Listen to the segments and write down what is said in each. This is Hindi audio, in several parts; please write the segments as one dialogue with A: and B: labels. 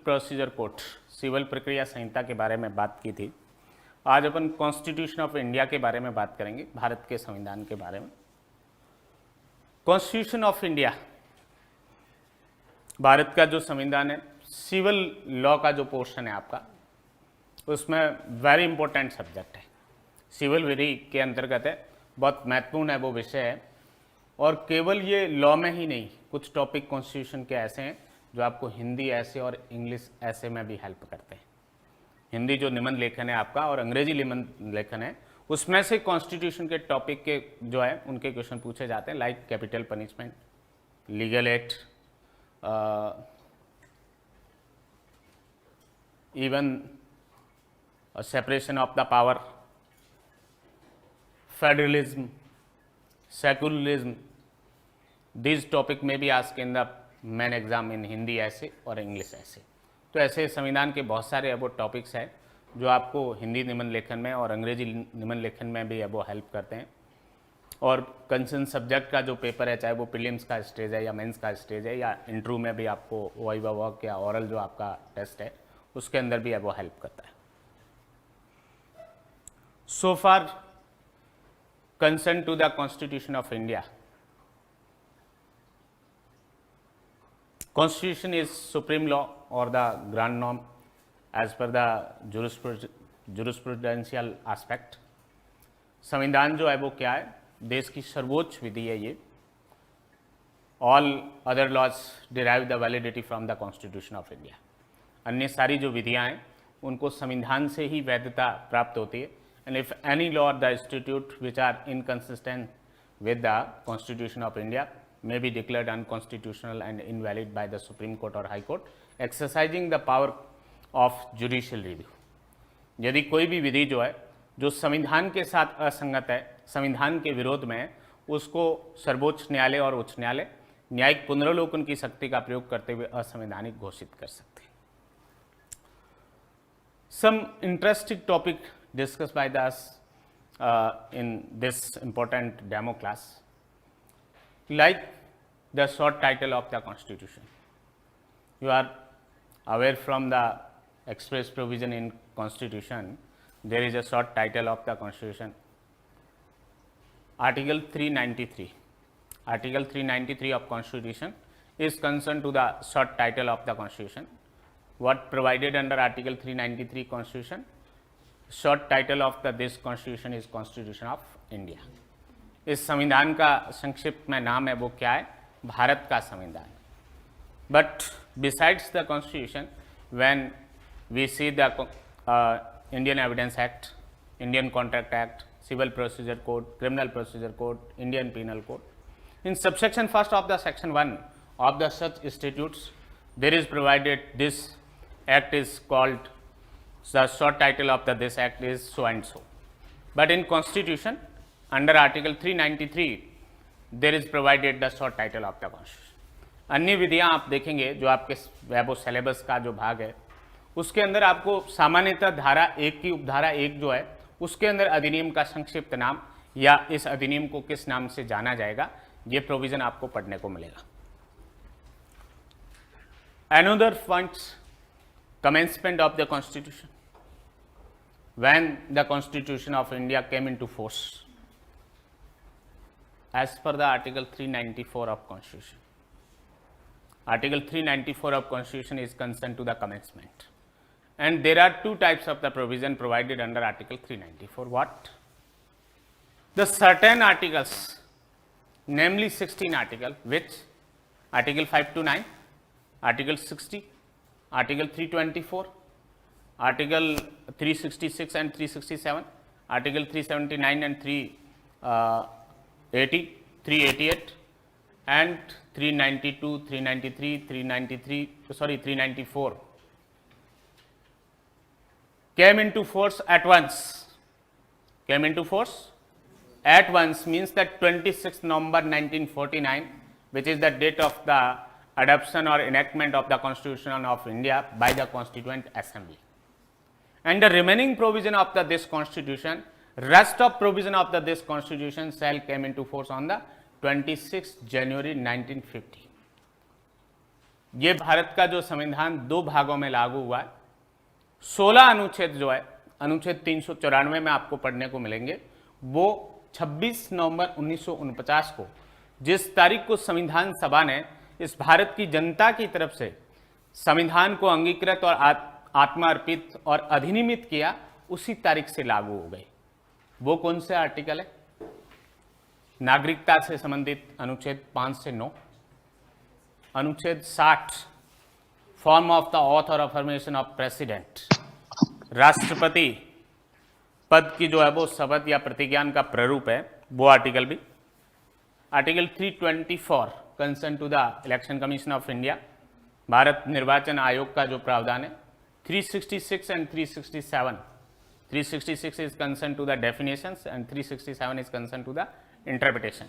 A: प्रोसीजर कोड, सिविल प्रक्रिया संहिता के बारे में बात की थी। आज अपन कॉन्स्टिट्यूशन ऑफ इंडिया के बारे में बात करेंगे, भारत के संविधान के बारे में। कॉन्स्टिट्यूशन ऑफ इंडिया भारत का जो संविधान है, सिविल लॉ का जो पोर्शन है आपका, उसमें वेरी इंपॉर्टेंट सब्जेक्ट है, सिविल विधि के अंतर्गत है, बहुत महत्वपूर्ण है वो विषय है। और केवल ये लॉ में ही नहीं, कुछ टॉपिक कॉन्स्टिट्यूशन के ऐसे हैं जो आपको हिंदी ऐसे और इंग्लिश ऐसे में भी हेल्प करते हैं। हिंदी जो निबंध लेखन है आपका और अंग्रेजी निबंध लेखन है, उसमें से कॉन्स्टिट्यूशन के टॉपिक के जो है उनके क्वेश्चन पूछे जाते हैं, like capital punishment, legal act, even separation of the power, federalism, secularism. This topic में भी asked in the main exam in Hindi ऐसे और इंग्लिश ऐसे। तो ऐसे संविधान के बहुत सारे अब टॉपिक्स हैं जो आपको हिंदी निबंध लेखन में और अंग्रेजी निबंध लेखन में भी अब वो हेल्प करते हैं। और कंसर्न सब्जेक्ट का जो पेपर है, चाहे वो प्रीलिम्स का स्टेज है या मेंस का स्टेज है या इंटरव्यू में भी आपको वाइवा वर्क या ओरल जो आपका टेस्ट है उसके अंदर भी अब वो हेल्प करता है। So far concern to the constitution of India, Constitution is supreme law or the grand norm as per the jurisprudential aspect। संविधान जो है वो क्या है? देश की सर्वोच्च विधि है ये। All other laws derive the validity from the Constitution of India। अन्य सारी जो विधियाँ हैं उनको संविधान से ही वैधता प्राप्त होती है। And if any law or the statute which are inconsistent with the Constitution of India may be declared unconstitutional and invalid by the Supreme Court or High Court, exercising the power of judicial review। यदि कोई भी विधि जो है जो संविधान के साथ असंगत है, संविधान के विरोध में है, उसको सर्वोच्च न्यायालय और उच्च न्यायालय न्यायिक पुनरावलोकन की शक्ति का प्रयोग करते हुए असंवैधानिक घोषित कर सकते हैं। Some interesting topic discussed by us in this important demo class, like the short title of the Constitution। You are aware from the express provision in Constitution, there is a short title of the Constitution, Article 393। Article 393 of Constitution is concerned to the short title of the Constitution। What provided under Article 393 Constitution? Short title of this Constitution is Constitution of India। इस संविधान का संक्षिप्त में नाम है वो क्या है? भारत का संविधान। But besides the constitution, when we see the Indian evidence act, Indian contract act, civil procedure code, criminal procedure code, Indian penal code, in subsection first of the section 1 of the such institutes there is provided this act is called, the short title of the this act is so and so. But in constitution under article 393 there is provided the short title of the constitution. अन्य विधियां आप देखेंगे जो आपके वैभव सिलेबस का जो भाग है उसके अंदर आपको सामान्यतः धारा 1 की उपधारा 1 जो है उसके अंदर अधिनियम का संक्षिप्त नाम या इस अधिनियम को किस नाम से जाना जाएगा ये प्रोविजन आपको पढ़ने को मिलेगा। Another points, commencement of the Constitution। When the Constitution of India came into force, as per the Article 394 of Constitution, Article 394 of Constitution is concerned to the commencement, and there are two types of the provision provided under Article 394. What? The certain articles, namely 16 articles, which Article 5 to 9, Article 60, Article 324, Article 366 and 367, Article 379 and 380, 388 and 392, 394 came into force at once. Came into force at once means that 26th November 1949, which is the date of the adoption or enactment of the Constitution of India by the Constituent Assembly. And the remaining provision of this Constitution, rest of provision of this Constitution shall came into force on the 26th January 1950. ये भारत का जो संविधान 2 भागों में लागू हुआ है। 16 अनुच्छेद जो है, अनुच्छेद 394 में आपको पढ़ने को मिलेंगे, वो 26 नवंबर 1949 को, जिस तारीख को संविधान सभा ने इस भारत की जनता की तरफ से संविधान को अंगीकृत और आत्मार्पित और अधिनियमित किया, उसी तारीख से लागू हो गई। वो कौन से आर्टिकल है? नागरिकता से संबंधित अनुच्छेद 5 से 9, अनुच्छेद 60 form of the oath or affirmation of president, राष्ट्रपति पद की जो है वो शपथ या प्रतिज्ञान का प्रारूप है, वो आर्टिकल भी। Article 324 concern to the election commission of India, Bharat निर्वाचन आयोग का जो प्रावधान है। 366 and 367, 366 is concerned to the definitions and 367 is concerned to the interpretation.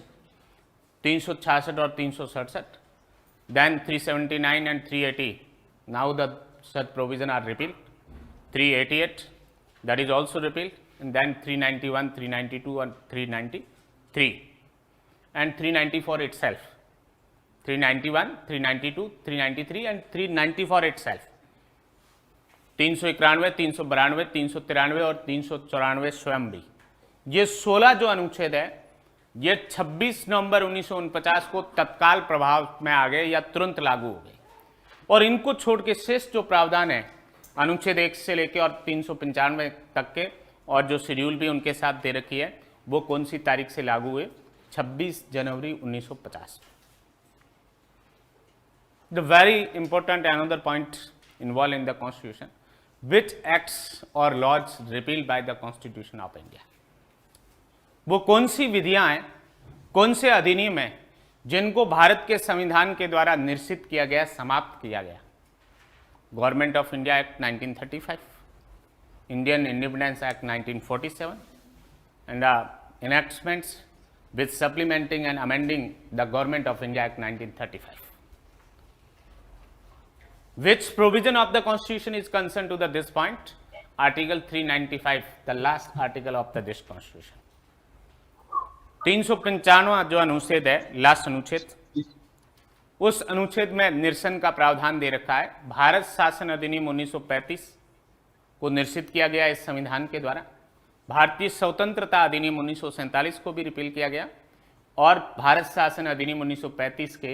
A: 366 और 367, then 379 and 380, now the such provision are repealed. 388, that is also repealed, and then 391, 392 and 393, and 394 itself. 391, 392, 393 and 394 itself. 391, 392, 393 और 394 स्वयं भी। ये 16 जो अनुच्छेद है, ये 26 नवंबर 1949 को तत्काल प्रभाव में आ गए या तुरंत लागू हो गए। और इनको छोड़ के शेष जो प्रावधान है, अनुच्छेद 1 से लेकर और 395 तक के, और जो शेड्यूल भी उनके साथ दे रखी है, वो कौन सी तारीख से लागू हुए? 26 जनवरी 1950। The very important another point involve in the constitution, which acts or laws repealed by the Constitution of India। वो कौन सी विधियां हैं, कौन से अधिनियम हैं जिनको भारत के संविधान के द्वारा निश्चित किया गया, समाप्त किया गया? Government of India act 1935, Indian independence act 1947 and enactments with supplementing and amending the Government of India Act 1935. Which provision of the Constitution is concerned to this point? Article 395, the last article of this Constitution. 395 जो अनुच्छेद है, लास्ट अनुच्छेद, उस अनुच्छेद में निरसन का प्रावधान दे रखा है। भारत शासन अधिनियम 1935 को निरसित किया गया इस संविधान के द्वारा। भारतीय स्वतंत्रता अधिनियम 1947 को भी रिपील किया गया, और भारत शासन अधिनियम 1935 के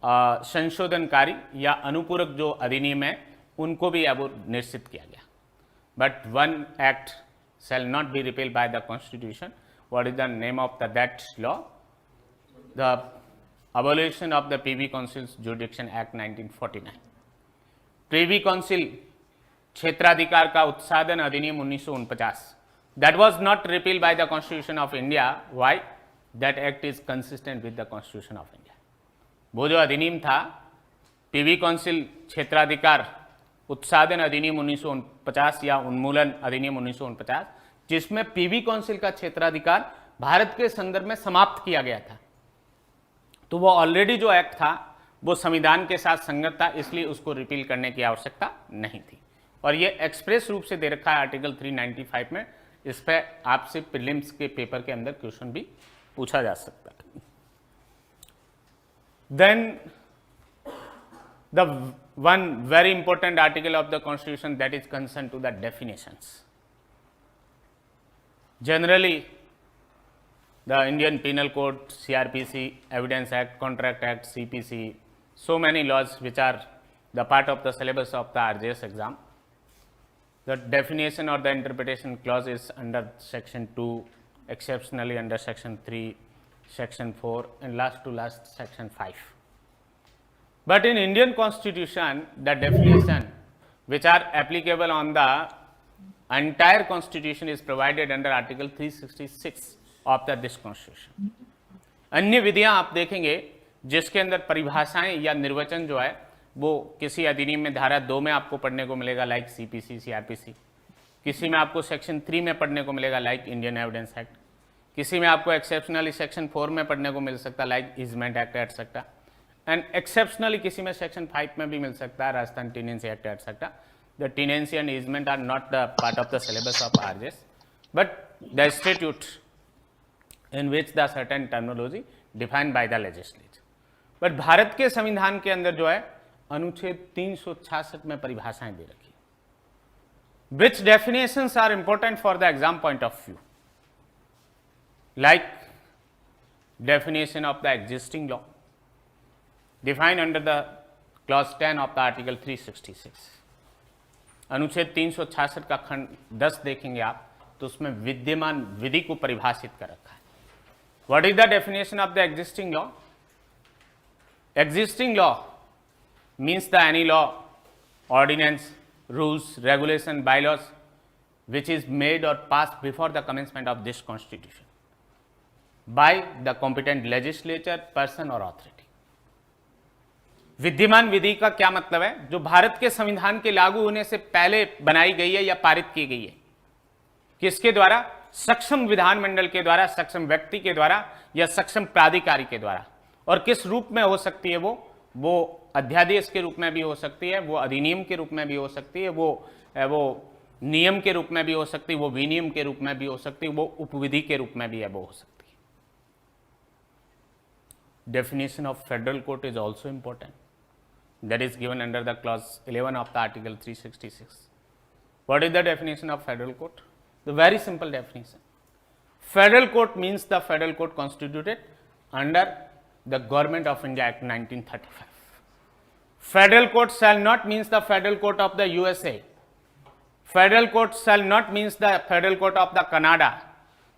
A: संशोधनकारी या अनुपूरक जो अधिनियम है, उनको भी अब निश्चित किया गया। But one act shall not be repealed by the constitution. What is the name of that law? The abolition of the Privi council जुडिक्शन act 1949। Privi council क्षेत्राधिकार का उत्साधन अधिनियम 1949, that was not repealed by the constitution of India. Why? That act is consistent with the constitution of India. वो जो अधिनियम था, प्रीवी काउंसिल क्षेत्राधिकार उत्साधन अधिनियम 1949 या उन्मूलन अधिनियम 1949, जिसमें प्रीवी काउंसिल का क्षेत्राधिकार भारत के संदर्भ में समाप्त किया गया था, तो वो ऑलरेडी जो एक्ट था वो संविधान के साथ संगत था, इसलिए उसको रिपील करने की आवश्यकता नहीं थी। और ये एक्सप्रेस रूप से दे रखा है आर्टिकल 395 में। इस पर आपसे प्रीलिम्स के पेपर के अंदर क्वेश्चन भी पूछा जा सकता है। Then the one very important article of the Constitution that is concerned to the definitions. Generally, the Indian Penal Code, CRPC, Evidence Act, Contract Act, CPC, so many laws which are the part of the syllabus of the RJS exam. The definition or the interpretation clause is under section 2, exceptionally under section 3, section 4, and last to last section 5. But in Indian Constitution, the definition which are applicable on the entire Constitution is provided under Article 366 of this Constitution. अन्य विधियां आप देखेंगे जिसके अंदर परिभाषाएं या निर्वचन जो है वो किसी अधिनियम में धारा 2 में आपको पढ़ने को मिलेगा, लाइक CPC, CRPC। किसी में आपको सेक्शन 3 में पढ़ने को मिलेगा, लाइक इंडियन एविडेंस एक्ट। किसी में आपको एक्सेप्शनली सेक्शन 4 में पढ़ने को मिल सकता है, like easement act etcetera. And exceptionally किसी में सेक्शन 5 में भी मिल सकता है, Rajasthan tenancy act etcetera. The tenancy and easement are not the part of the syllabus of RJS, but the statute in which the certain terminology defined by the legislature. बट भारत के संविधान के अंदर जो है अनुच्छेद 366 में परिभाषाएं दे रखी। Which definitions are important for the exam point of view, like definition of the existing law defined under the clause 10 of the article 366। अनुच्छेद 366 का खंड 10 देखेंगे आप तो उसमें विद्यमान विधि को परिभाषित कर रखा है। What is the definition of the existing law? Existing law means the any law, ordinance, rules, regulation, bylaws which is made or passed before the commencement of this constitution by the competent legislature, person or authority। विद्यमान विधि का क्या मतलब है? जो भारत के संविधान के लागू होने से पहले बनाई गई है या पारित की गई है। किसके द्वारा? सक्षम विधानमंडल के द्वारा, सक्षम व्यक्ति के द्वारा या सक्षम प्राधिकारी के द्वारा। और किस रूप में हो सकती है वो अध्यादेश के रूप में भी हो सकती है, वो अधिनियम के रूप में भी हो सकती है, वो नियम के रूप में भी हो सकती है, वो विनियम के रूप में भी हो सकती है, वो उपविधि के रूप में भी है वो हो सकती है। Definition of federal court is also important, that is given under the clause 11 of the article 366। What is the definition of federal court? The very simple definition, federal court means the federal court constituted under the Government of India Act 1935। Federal court shall not means the federal court of the USA, federal court shall not means the federal court of the Canada।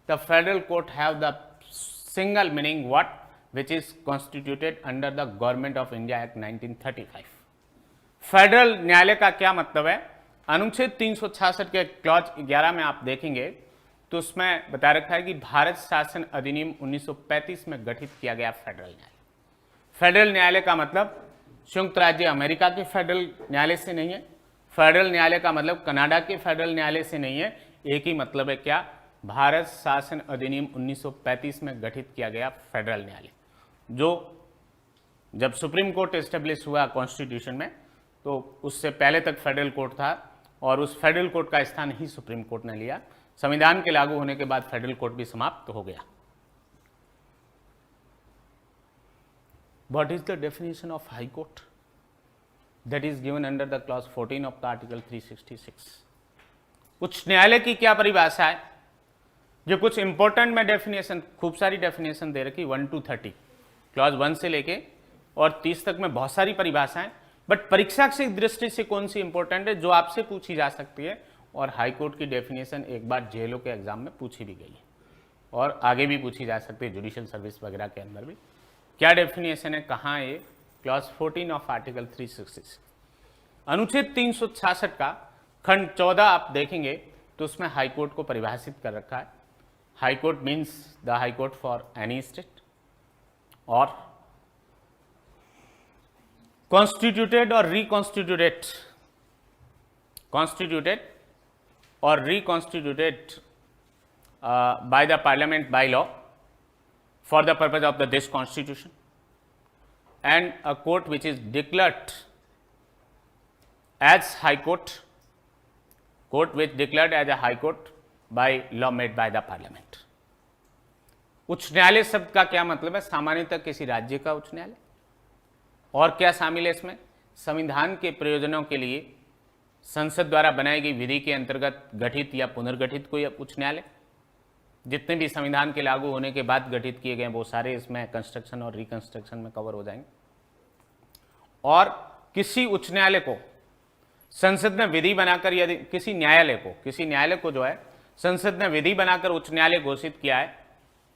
A: The federal court have the single meaning what? Which is constituted under the Government of India Act 1935। Federal न्यायालय का क्या मतलब है? अनुच्छेद 366 के क्लॉज 11 में आप देखेंगे तो उसमें बता रखा है कि भारत शासन अधिनियम 1935 में गठित किया गया फेडरल न्यायालय। फेडरल न्यायालय का मतलब संयुक्त राज्य अमेरिका के फेडरल न्यायालय से नहीं है। फेडरल न्यायालय का मतलब कनाडा के फेडरल न्यायालय से नहीं है। एक ही मतलब है क्या? भारत शासन अधिनियम 1935 में गठित किया गया फेडरल न्यायालय। जो जब सुप्रीम कोर्ट एस्टेब्लिश हुआ कॉन्स्टिट्यूशन में तो उससे पहले तक फेडरल कोर्ट था और उस फेडरल कोर्ट का स्थान ही सुप्रीम कोर्ट ने लिया। संविधान के लागू होने के बाद फेडरल कोर्ट भी समाप्त हो गया। What is the definition of high court? That is given under the clause 14 of the article 366। उच्च न्यायालय की क्या परिभाषा है? जो कुछ इंपॉर्टेंट में डेफिनेशन, खूब सारी डेफिनेशन दे रखी 1 to 30, क्लॉज 1 से लेके और 30 तक में बहुत सारी परिभाषाएं। बट परीक्षा की दृष्टि से कौन सी इंपॉर्टेंट है जो आपसे पूछी जा सकती है? और हाई कोर्ट की डेफिनेशन एक बार जेएलओ के एग्जाम में पूछी भी गई है और आगे भी पूछी जा सकती है, जुडिशियल सर्विस वगैरह के अंदर भी। क्या डेफिनेशन है? कहाँ है? Clause 14 of article 366। अनुच्छेद 366 का खंड 14 आप देखेंगे तो उसमें हाई कोर्ट को परिभाषित कर रखा है। High court means the high court for any state और constituted or reconstituted, constituted or reconstituted by the parliament by law for the purpose of this constitution, and a court which is declared as high court, court which declared as a high court by law made by the parliament। उच्च न्यायालय शब्द का क्या मतलब है? सामान्यतः किसी राज्य का उच्च न्यायालय। और क्या शामिल है इसमें? संविधान के प्रयोजनों के लिए संसद द्वारा बनाई गई विधि के अंतर्गत गठित या पुनर्गठित कोई उच्च न्यायालय। जितने भी संविधान के लागू होने के बाद गठित किए गए वो सारे इसमें कंस्ट्रक्शन और रिकंस्ट्रक्शन में कवर हो जाएंगे। और किसी उच्च न्यायालय को संसद ने विधि बनाकर, यदि किसी न्यायालय को जो है संसद ने विधि बनाकर उच्च न्यायालय घोषित किया है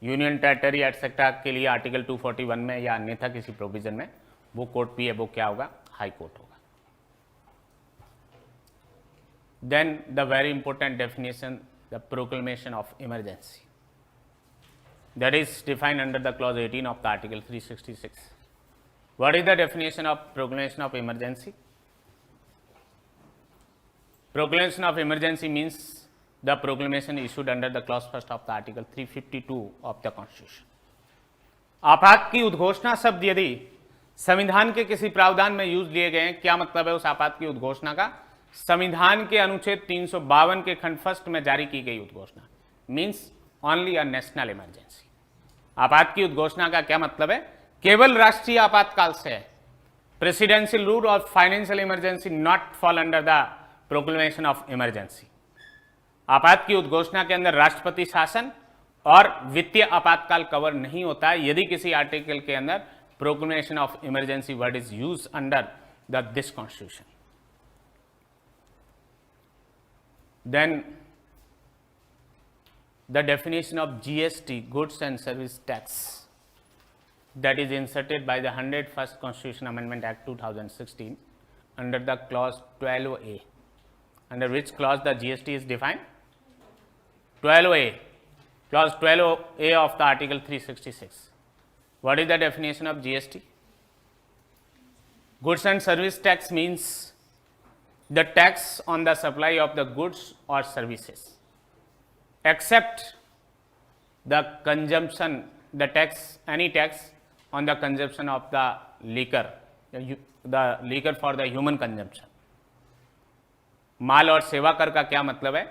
A: यूनियन टेरिटरी एटसेट्रा के लिए आर्टिकल 241 में या अन्यथा किसी प्रोविजन में, वो कोर्ट भी है, वो क्या होगा? हाई कोर्ट होगा। Then the very important definition, the proclamation of emergency, that is defined under the clause 18 of the article 366। What is the definition of proclamation of emergency? Proclamation of emergency means the proclamation issued under the clause 1 of the article 352 of the constitution. आपात की उद्घोषणा शब्द यदि संविधान के किसी प्रावधान में यूज लिए गए हैं, क्या मतलब है उस आपात की उद्घोषणा का? संविधान के अनुच्छेद 352 के खंड 1 में जारी की गई उद्घोषणा means only a national emergency. आपात की उद्घोषणा का क्या मतलब है? केवल राष्ट्रीय आपातकाल से है, प्रेसिडेंशियल रूल और financial emergency not fall under the proclamation of emergency. आपात की उद्घोषणा के अंदर राष्ट्रपति शासन और वित्तीय आपातकाल कवर नहीं होता है यदि किसी आर्टिकल के अंदर proclamation of emergency word is use under the this constitution. Then the definition of GST, goods and service tax, that is inserted by the 101st Constitution Amendment Act 2016 under the clause 12A. Under which clause the GST is defined? 12A, clause 12A of the article 366. What is the definition of GST? Goods and service tax means the tax on the supply of the goods or services, except the consumption, the tax, any tax on the consumption of the liquor for the human consumption. माल और सेवा कर का क्या मतलब है?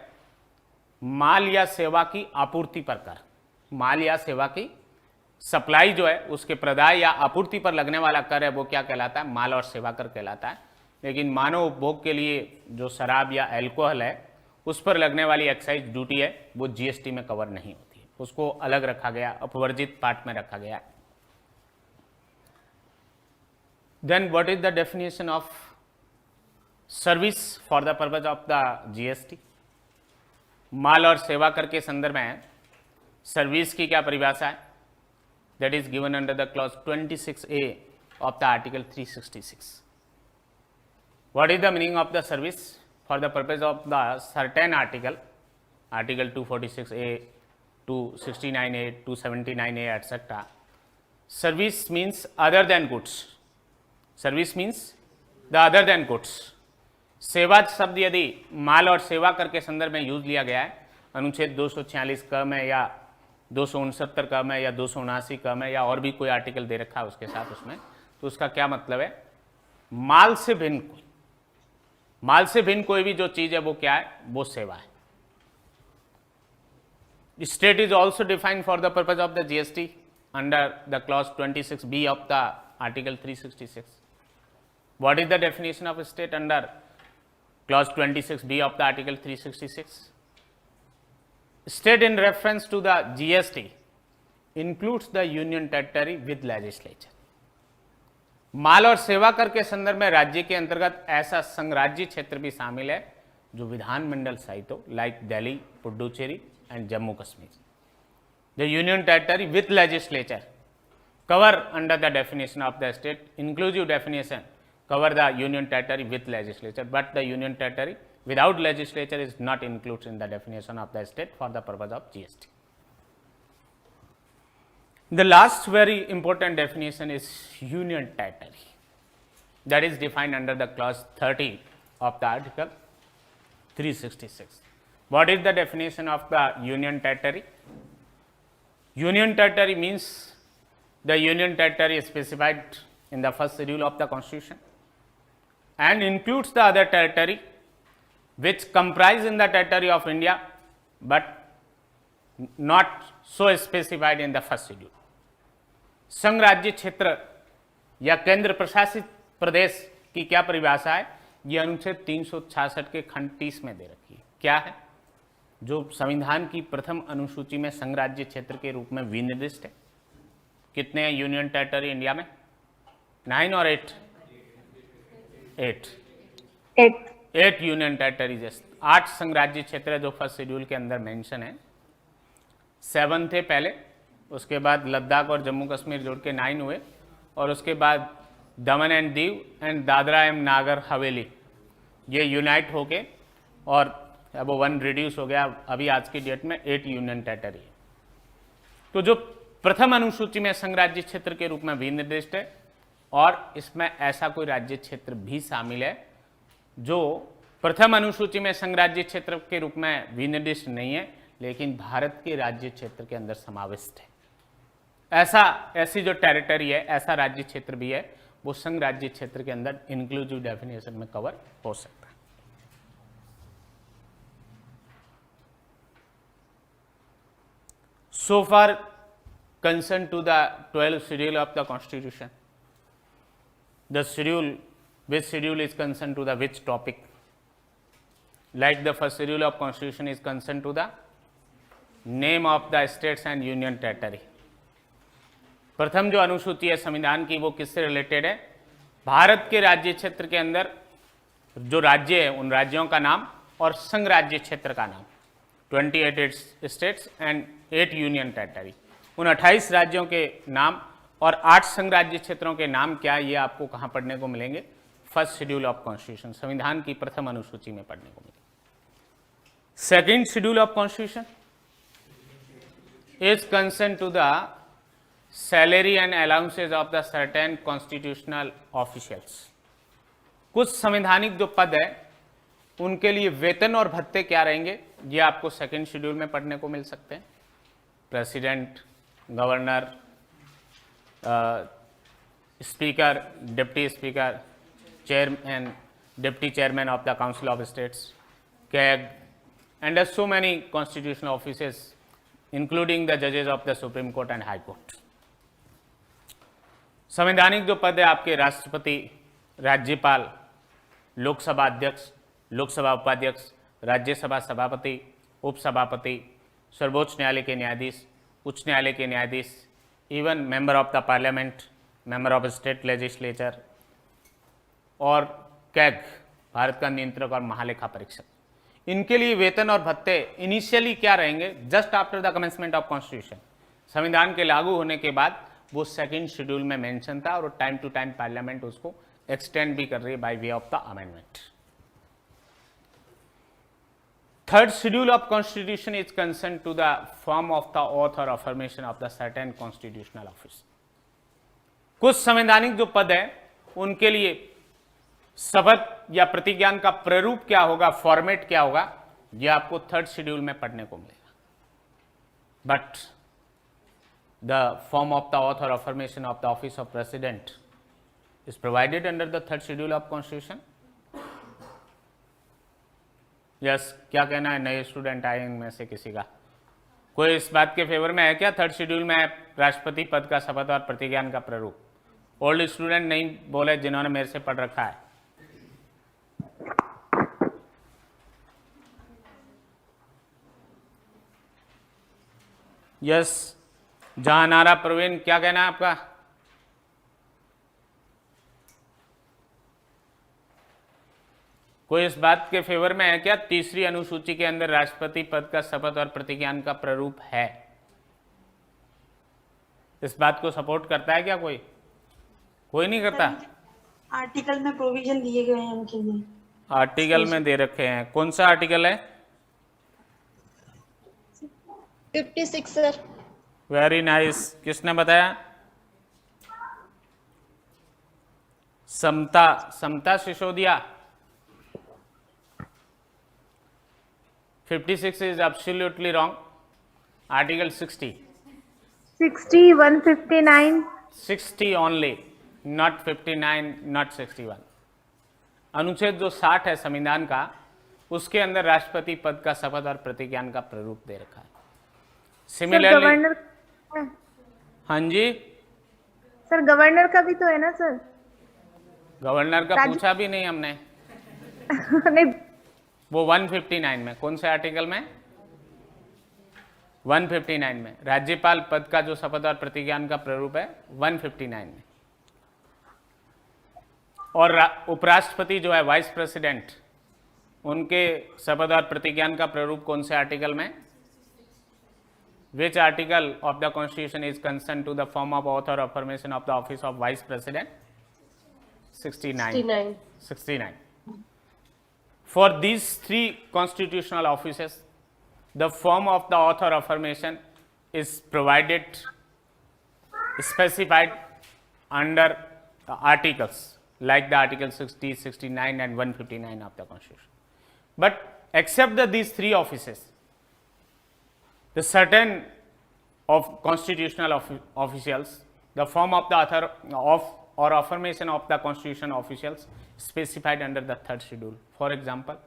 A: माल या सेवा की आपूर्ति पर कर, माल या सेवा की सप्लाई जो है उसके प्रदाय या आपूर्ति पर लगने वाला कर है वो क्या कहलाता है? माल और सेवा कर कहलाता है। लेकिन मानव उपभोग के लिए जो शराब या अल्कोहल है उस पर लगने वाली एक्साइज ड्यूटी है वो GST में कवर नहीं होती है, उसको अलग रखा गया, अपवर्जित पार्ट में रखा गया है। Then what is the definition of service for the purpose of the GST? माल और सेवा कर के संदर्भ में सर्विस की क्या परिभाषा है? That is given under the clause 26A of the article 366. What is the meaning of the service for the purpose of the certain article 246A, 269A, 279A, etc. Service means other than goods. Service means the other than goods. सेवा शब्द यदि माल और सेवा कर के संदर्भ में यूज लिया गया है अनुच्छेद 246 क में या 269 क में या 279 क में या और भी कोई आर्टिकल दे रखा है उसके साथ उसमें, तो उसका क्या मतलब है? माल से भिन्न कोई भी जो चीज है वो क्या है? वो सेवा है। State is also defined for the purpose of the GST under the clause 26B of the article 366. What is the definition of state under clause 26B of the article 366? State in reference to the GST includes the union territory with legislature. माल और सेवा कर के संदर्भ में राज्य के अंतर्गत ऐसा संघराज्य क्षेत्र भी शामिल है जो विधानमंडल सहित हो, like Delhi, Puducherry and Jammu Kashmir. The union territory with legislature cover under the definition of the state, inclusive definition cover the union territory with legislature, but the union territory without legislature is not included in the definition of the state for the purpose of GST. The last very important definition is union territory, that is defined under the clause 30 of the article 366. What is the definition of the union territory? Union territory means the union territory is specified in the first schedule of the Constitution and includes the other territory which comprise in the territory of India, but not so specified in the first schedule. संघ राज्य क्षेत्र या केंद्र प्रशासित प्रदेश की क्या परिभाषा है? ये अनुच्छेद 366 के खंड 30 में दे रखी है। क्या है? जो संविधान की प्रथम अनुसूची में संघ राज्य क्षेत्र के रूप में विनिर्दिष्ट है। कितने हैं यूनियन टेरिटरी इंडिया में? 9 और 8? 8 यूनियन टेरिटरीज, 8 संघ राज्य क्षेत्र है जो फर्स्ट शेड्यूल के अंदर मेंशन है। 7 थे पहले, उसके बाद लद्दाख और जम्मू कश्मीर जोड़ के 9 हुए, और उसके बाद दमन and Diu and Dadra and Nagar Haveli ये यूनाइट होके और अब वो 1 रिड्यूस हो गया। अभी आज की डेट में 8 यूनियन टेरिटरी है। तो जो प्रथम अनुसूची में संघ राज्य क्षेत्र के रूप में विनिर्दिष्ट है, और इसमें ऐसा कोई राज्य क्षेत्र भी शामिल है जो प्रथम अनुसूची में संघ राज्य क्षेत्र के रूप में विनिर्दिष्ट नहीं है लेकिन भारत के राज्य क्षेत्र के अंदर समाविष्ट है। ऐसी जो टेरिटरी है, ऐसा राज्य क्षेत्र भी है, वो संघ राज्य क्षेत्र के अंदर इंक्लूसिव डेफिनेशन में कवर हो सकता है। So far concerned to the 12th schedule of the Constitution. the schedule, which schedule is concerned to the which topic. Like the first schedule of constitution is concerned to the name of the states and union territory. प्रथम जो अनुसूची है संविधान की वो किससे रिलेटेड है? भारत के राज्य क्षेत्र के अंदर जो राज्य है उन राज्यों का नाम और संघ राज्य क्षेत्र का नाम, 28 स्टेट्स एंड 8 यूनियन टेरिटरी, उन 28 राज्यों के नाम और 8 संघ राज्य क्षेत्रों के नाम क्या, ये आपको कहाँ पढ़ने को मिलेंगे? फर्स्ट शेड्यूल ऑफ कॉन्स्टिट्यूशन, संविधान की प्रथम अनुसूची में पढ़ने को मिलेंगे. Second schedule of constitution is concern to the salary and allowances of the certain constitutional officials. कुछ संवैधानिक जो पद है उनके लिए वेतन और भत्ते क्या रहेंगे, ये आपको सेकेंड शेड्यूल में पढ़ने को मिल सकते हैं. President, governor, speaker, deputy speaker, chairman, deputy chairman of the council of states, CAG, and there are so many constitutional offices including the judges of the Supreme Court and High Court. संवैधानिक जो पद है आपके राष्ट्रपति, राज्यपाल, लोकसभा अध्यक्ष, लोकसभा उपाध्यक्ष, राज्यसभा सभापति, उपसभापति, सर्वोच्च न्यायालय के न्यायाधीश, उच्च न्यायालय के न्यायाधीश, even member of the parliament, member of state legislature और कैग, भारत का नियंत्रक और महालेखा परीक्षक, इनके लिए वेतन और भत्ते इनिशियली क्या रहेंगे? Just after the commencement of constitution, संविधान के लागू होने के बाद वो सेकंड शेड्यूल में मेंशन था और टाइम टू टाइम पार्लियामेंट उसको एक्सटेंड भी कर रही है by way of the amendment. Third schedule of constitution is concern to the form of the oath or affirmation of the certain constitutional office. कुछ संवैधानिक जो पद है उनके लिए शपथ या प्रतिज्ञान का प्रारूप क्या होगा, फॉर्मेट क्या होगा, यह आपको थर्ड शेड्यूल में पढ़ने को मिलेगा. But the form of the oath or affirmation of the office of president is provided under the third schedule of constitution. Yes, क्या कहना है नए स्टूडेंट आए इनमें से किसी का? कोई इस बात के फेवर में है क्या थर्ड शेड्यूल में राष्ट्रपति पद का शपथ और प्रतिज्ञान का प्रारूप? ओल्ड स्टूडेंट नहीं बोले जिन्होंने मेरे से पढ़ रखा है. यस, जहानारा प्रवीण, क्या कहना है आपका? कोई इस बात के फेवर में है क्या तीसरी अनुसूची के अंदर राष्ट्रपति पद का शपथ और प्रतिज्ञान का प्रारूप है? इस बात को सपोर्ट करता है क्या कोई? कोई नहीं करता.
B: आर्टिकल में प्रोविजन दिए गए हैं उनके लिए.
A: आर्टिकल में दे रखे हैं. कौन सा आर्टिकल है?
C: 56 सर.
A: Very nice. किसने बताया? समता, समता Sisodia. 56 is absolutely wrong. Article 60.
C: 60, 159.
A: 60 only, not 59, not 61. अनुच्छेद जो 60 है संविधान का, उसके अंदर राष्ट्रपति पद का शपथ और प्रतिज्ञान का प्रारूप दे रखा है. सिमिलरली
C: गवर्नर,
A: हाँ जी
C: सर गवर्नर का भी तो है ना सर?
A: गवर्नर का पूछा भी नहीं हमने.
C: नहीं,
A: वो 159 में, कौन से आर्टिकल में? 159 में राज्यपाल पद का जो शपथ और प्रतिज्ञान का प्रारूप है 159 में. और उपराष्ट्रपति जो है वाइस प्रेसिडेंट, उनके शपथ और प्रतिज्ञान का प्रारूप कौन से आर्टिकल में? Which article of the Constitution is concerned to the form of oath or affirmation of the office of Vice President? 69. 69. For these three constitutional offices, the form of the oath or affirmation is provided, specified under articles like the Article 60, 69 and 159 of the Constitution. But except these three offices, the certain of constitutional officials, the form of the author of or affirmation of the constitution officials specified under the third schedule. For example,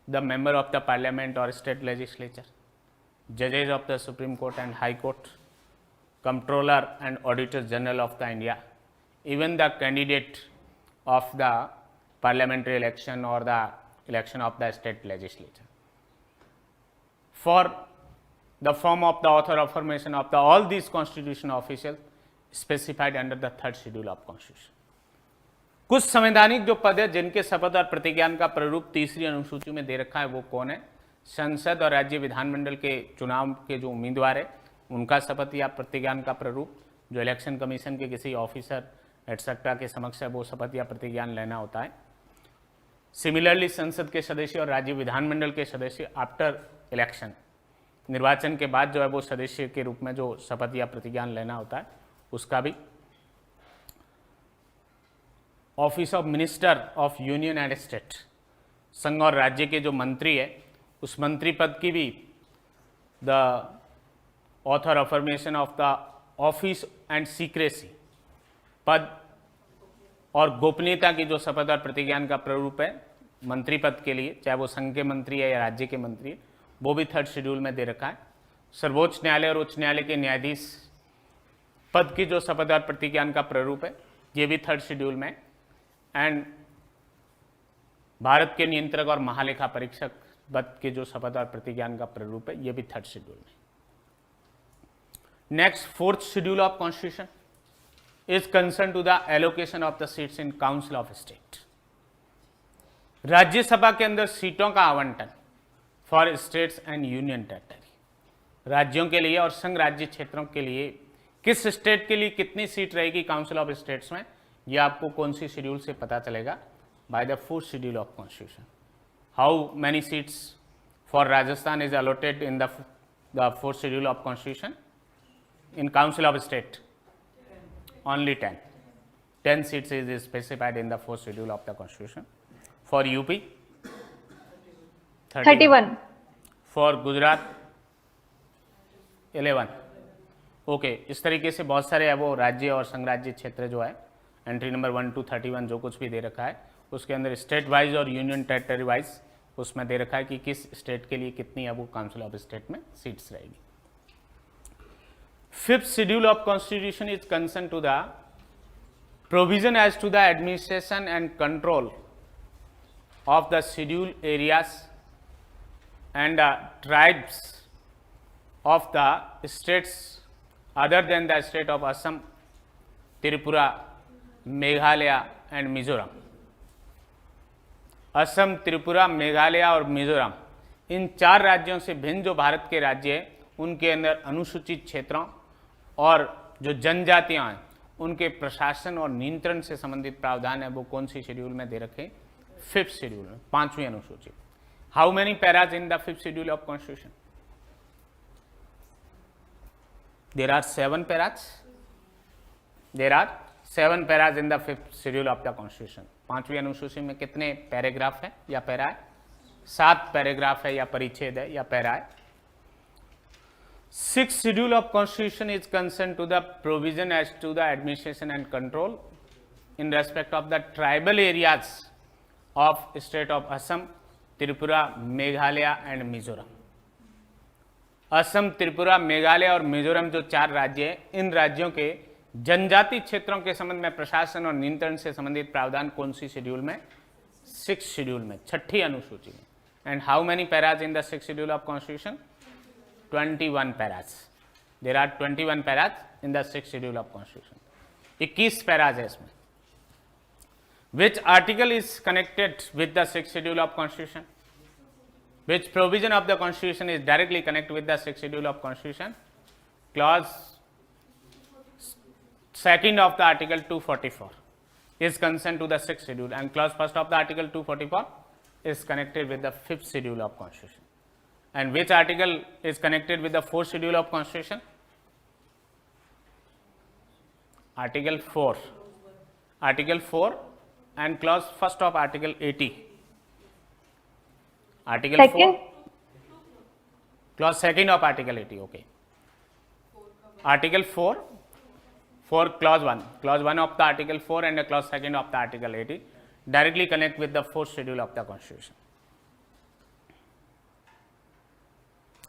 A: the member of the parliament or state legislature, judges of the Supreme Court and High Court, comptroller and auditor general of the India, even the candidate of the parliamentary election or the election of the state legislature. For the form of the author affirmation of the all these constitutional officials specified under the 3rd schedule of constitution. कुछ संवैधानिक जो पद है जिनके शपथ और प्रतिज्ञान का प्रारूप 3री अनुसूची में दे रखा है वो कौन है? संसद और राज्य विधानमंडल के चुनाव के जो उम्मीदवार है उनका शपथ या प्रतिज्ञान का प्रारूप, जो इलेक्शन कमीशन के किसी ऑफिसर एटसेट्रा के समक्ष है वो शपथ या प्रतिज्ञान लेना होता है। सिमिलरली संसद के सदस्य और राज्य विधानमंडल के सदस्य आफ्टर इलेक्शन, निर्वाचन के बाद जो है वो सदस्य के रूप में जो शपथ या प्रतिज्ञान लेना होता है उसका भी। Office of minister of union and state, संघ और राज्य के जो मंत्री है उस मंत्री पद की भी the author affirmation of the office and secrecy, पद और गोपनीयता की जो शपथ और प्रतिज्ञान का प्रारूप है मंत्री पद के लिए, चाहे वो संघ के मंत्री है या राज्य के मंत्री है, वो भी 3rd शेड्यूल में दे रखा है। सर्वोच्च न्यायालय और उच्च न्यायालय के न्यायाधीश पद की जो शपथ और प्रतिज्ञान का प्रारूप है ये भी 3rd शेड्यूल में। एंड भारत के नियंत्रक और महालेखा परीक्षक पद के जो शपथ और प्रतिज्ञान का प्रारूप है ये भी 3rd शेड्यूल में। Next 4th schedule of constitution is concern to the allocation of the seats in council of state. Rajya Sabha के अंदर सीटों का आवंटन for states and union territory, राज्यों के लिए और संघ राज्य क्षेत्रों के लिए किस स्टेट के लिए कितनी सीट रहेगी काउंसिल ऑफ स्टेट्स में, यह आपको कौन सी शेड्यूल से पता चलेगा? By the 4th schedule of constitution. How many seats for Rajasthan is allotted in the 4th schedule of constitution in council of state? Only 10 seats is specified in the 4th schedule of the constitution. For UP
C: 31,
A: for Gujarat 11। Okay, इस तरीके से बहुत सारे है वो राज्य और संघ राज्य क्षेत्र जो है एंट्री नंबर 1 to 31 जो कुछ भी दे रखा है उसके अंदर स्टेट वाइज और यूनियन टेरिटरी वाइज उसमें दे रखा है कि किस स्टेट के लिए कितनी है वो काउंसिल ऑफ स्टेट में सीट्स रहेगी। 5th schedule of constitution is concern to the provision as to the administration and control of the schedule areas and tribes of the states other than the state of Assam, Tripura, Meghalaya and Mizoram। Assam, Tripura, Meghalaya और मिजोरम इन 4 राज्यों से भिन्न जो भारत के राज्य हैं उनके अंदर अनुसूचित क्षेत्रों और जो जनजातियां हैं उनके प्रशासन और नियंत्रण से संबंधित प्रावधान है वो कौन सी शेड्यूल में दे रखे? 5th शेड्यूल में, 5वीं अनुसूची। How many paras in the 5th schedule of constitution? There are 7 paras. There are 7 paras in the 5th schedule of the constitution। 5वीं अनुसूची में कितने पैराग्राफ है या पैरा है? 7 पैराग्राफ है या परिच्छेद है या पैरा है। 6th schedule of constitution is concerned to the provision as to the administration and control in respect of the tribal areas of state of Assam, Tripura, Meghalaya and Mizoram. Assam, Tripura, Meghalaya और मिजोरम जो 4 राज्य हैं इन राज्यों के जनजाति क्षेत्रों के संबंध में प्रशासन और नियंत्रण से संबंधित प्रावधान कौन सी शेड्यूल में? 6th शेड्यूल में, 6ठी अनुसूची में। And how many paras in the 6th schedule of constitution? 21 paras. There are 21 paras in the 6th schedule of constitution. 21 paras है इसमें। Which article is connected with the 6th schedule of constitution? Which provision of the constitution is directly connected with the 6th schedule of constitution? Clause 2nd of the article 244 is concerned to the 6th schedule and clause 1st of the article 244 is connected with the 5th schedule of constitution. And which article is connected with the 4th schedule of constitution? Article 4. Article 4 and clause 1st of article 80। article 4 clause 2nd of article 80। okay, article 4 for clause 1 of the article 4 and clause 2nd of the article 80 directly connect with the 4th schedule of the constitution।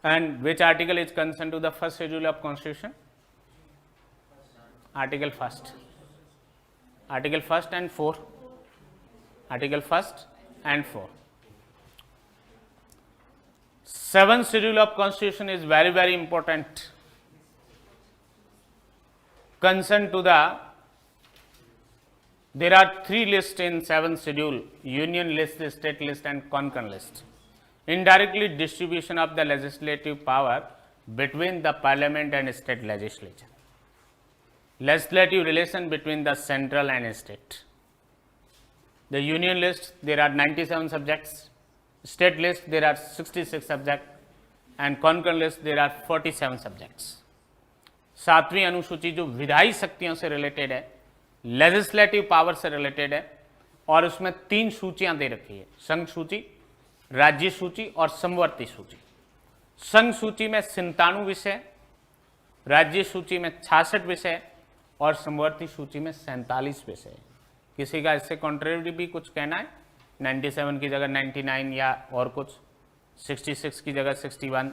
A: and which article is concerned to the 1st schedule of constitution? article 1st। Article 1st and 4. Article 1st and 4. 7th schedule of Constitution is very, very important. Concerned to there are 3 lists in 7th schedule: union list, state list and concurrent list. Indirectly distribution of the legislative power between the parliament and state legislature. Legislative relation between the central and state. The union list, there are 97 subjects. State list, there are 66 subjects. And concurrent list, there are 47 subjects. 7वीं अनुसूची जो विधायी शक्तियों से रिलेटेड है, लेजिस्लेटिव पावर से रिलेटेड है, और उसमें 3 सूचियां दे रखी है: संघ सूची, राज्य सूची और समवर्ती सूची। संघ सूची में 97 विषय, राज्य सूची में 66 विषय और समवर्ती सूची में 47 विषय। किसी का इससे कॉन्ट्रेरी भी कुछ कहना है? 97 की जगह 99 या और कुछ, 66 की जगह 61,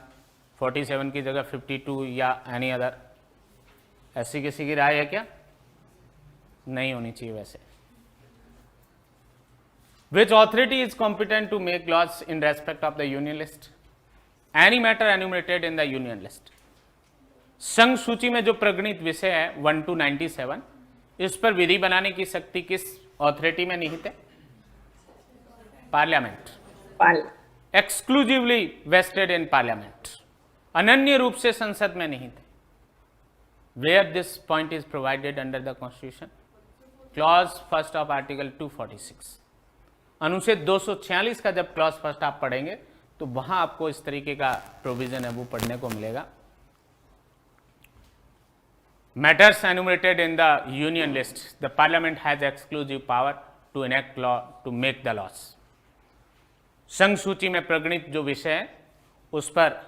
A: 47 की जगह 52 या एनी अदर, ऐसी किसी की राय है क्या? नहीं होनी चाहिए वैसे। Which authority is competent to make laws in respect of the union list? Any matter enumerated in the union list. संघ सूची में जो प्रगणित विषय है 1 to 97, इस पर विधि बनाने की शक्ति किस ऑथोरिटी में निहित है? Parliament. Exclusively vested in parliament, अनन्य रूप से संसद में निहित है। Where this point is provided under the constitution? Clause first of article 246। अनुच्छेद 246 का जब क्लॉज फर्स्ट आप पढ़ेंगे तो वहां आपको इस तरीके का प्रोविजन है वो पढ़ने को मिलेगा। Matters enumerated in the union list, the parliament has exclusive power to enact law to make the laws. संघ सूची में प्रगणित जो विषय है उस पर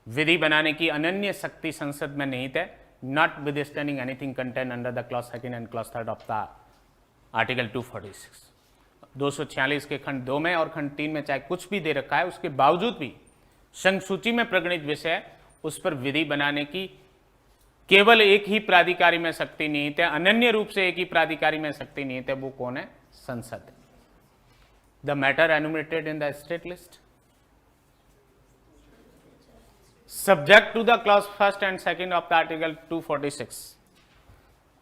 A: विधि बनाने की अनन्य शक्ति संसद में निहित है, notwithstanding anything contained under the clause 2 and clause 3 of the article 246. 246 के खंड 2 में और खंड 3 में चाहे कुछ भी दे रखा है, उसके बावजूद भी संघ सूची में प्रगणित विषय है उस पर विधि बनाने की केवल एक ही प्राधिकारी में शक्ति निहित है, अनन्य रूप से एक ही प्राधिकारी में शक्ति निहित है। वो कौन है? संसद। The matter enumerated in the state list subject to the clause 1st and 2 of the article 246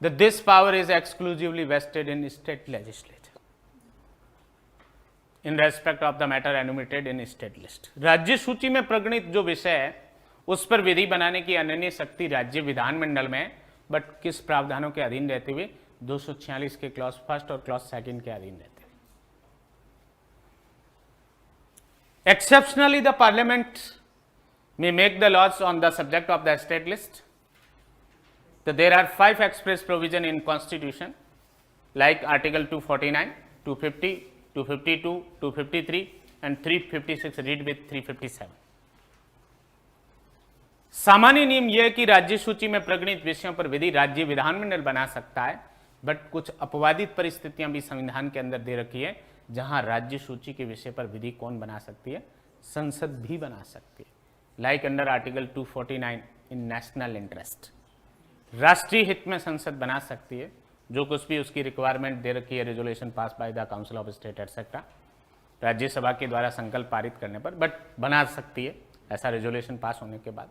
A: that this power is exclusively vested in state legislature in respect of the matter enumerated in state list. राज्य सूची में प्रगणित जो विषय है उस पर विधि बनाने की अनन्य शक्ति राज्य विधानमंडल में है, बट किस प्रावधानों के अधीन रहते हुए? 246 के क्लॉज 1 और क्लॉज 2 के अधीन रहते हुए। Exceptionally the parliament may make the laws on the subject of the state list. So there are 5 express provision in constitution like article 249, 250, 252, 253 and 356 read with 357. सामान्य नियम यह है कि राज्य सूची में प्रगणित विषयों पर विधि राज्य विधानमंडल बना सकता है, बट कुछ अपवादित परिस्थितियां भी संविधान के अंदर दे रखी है जहां राज्य सूची के विषय पर विधि कौन बना सकती है? संसद भी बना सकती है। लाइक अंडर आर्टिकल 249 इन नेशनल इंटरेस्ट, राष्ट्रीय हित में संसद बना सकती है, जो कुछ भी उसकी रिक्वायरमेंट दे रखी है resolution pass by the council of state etcetera, Rajya Sabha के द्वारा संकल्प पारित करने पर, बट बना सकती है ऐसा रेजोल्यूशन पास होने के बाद।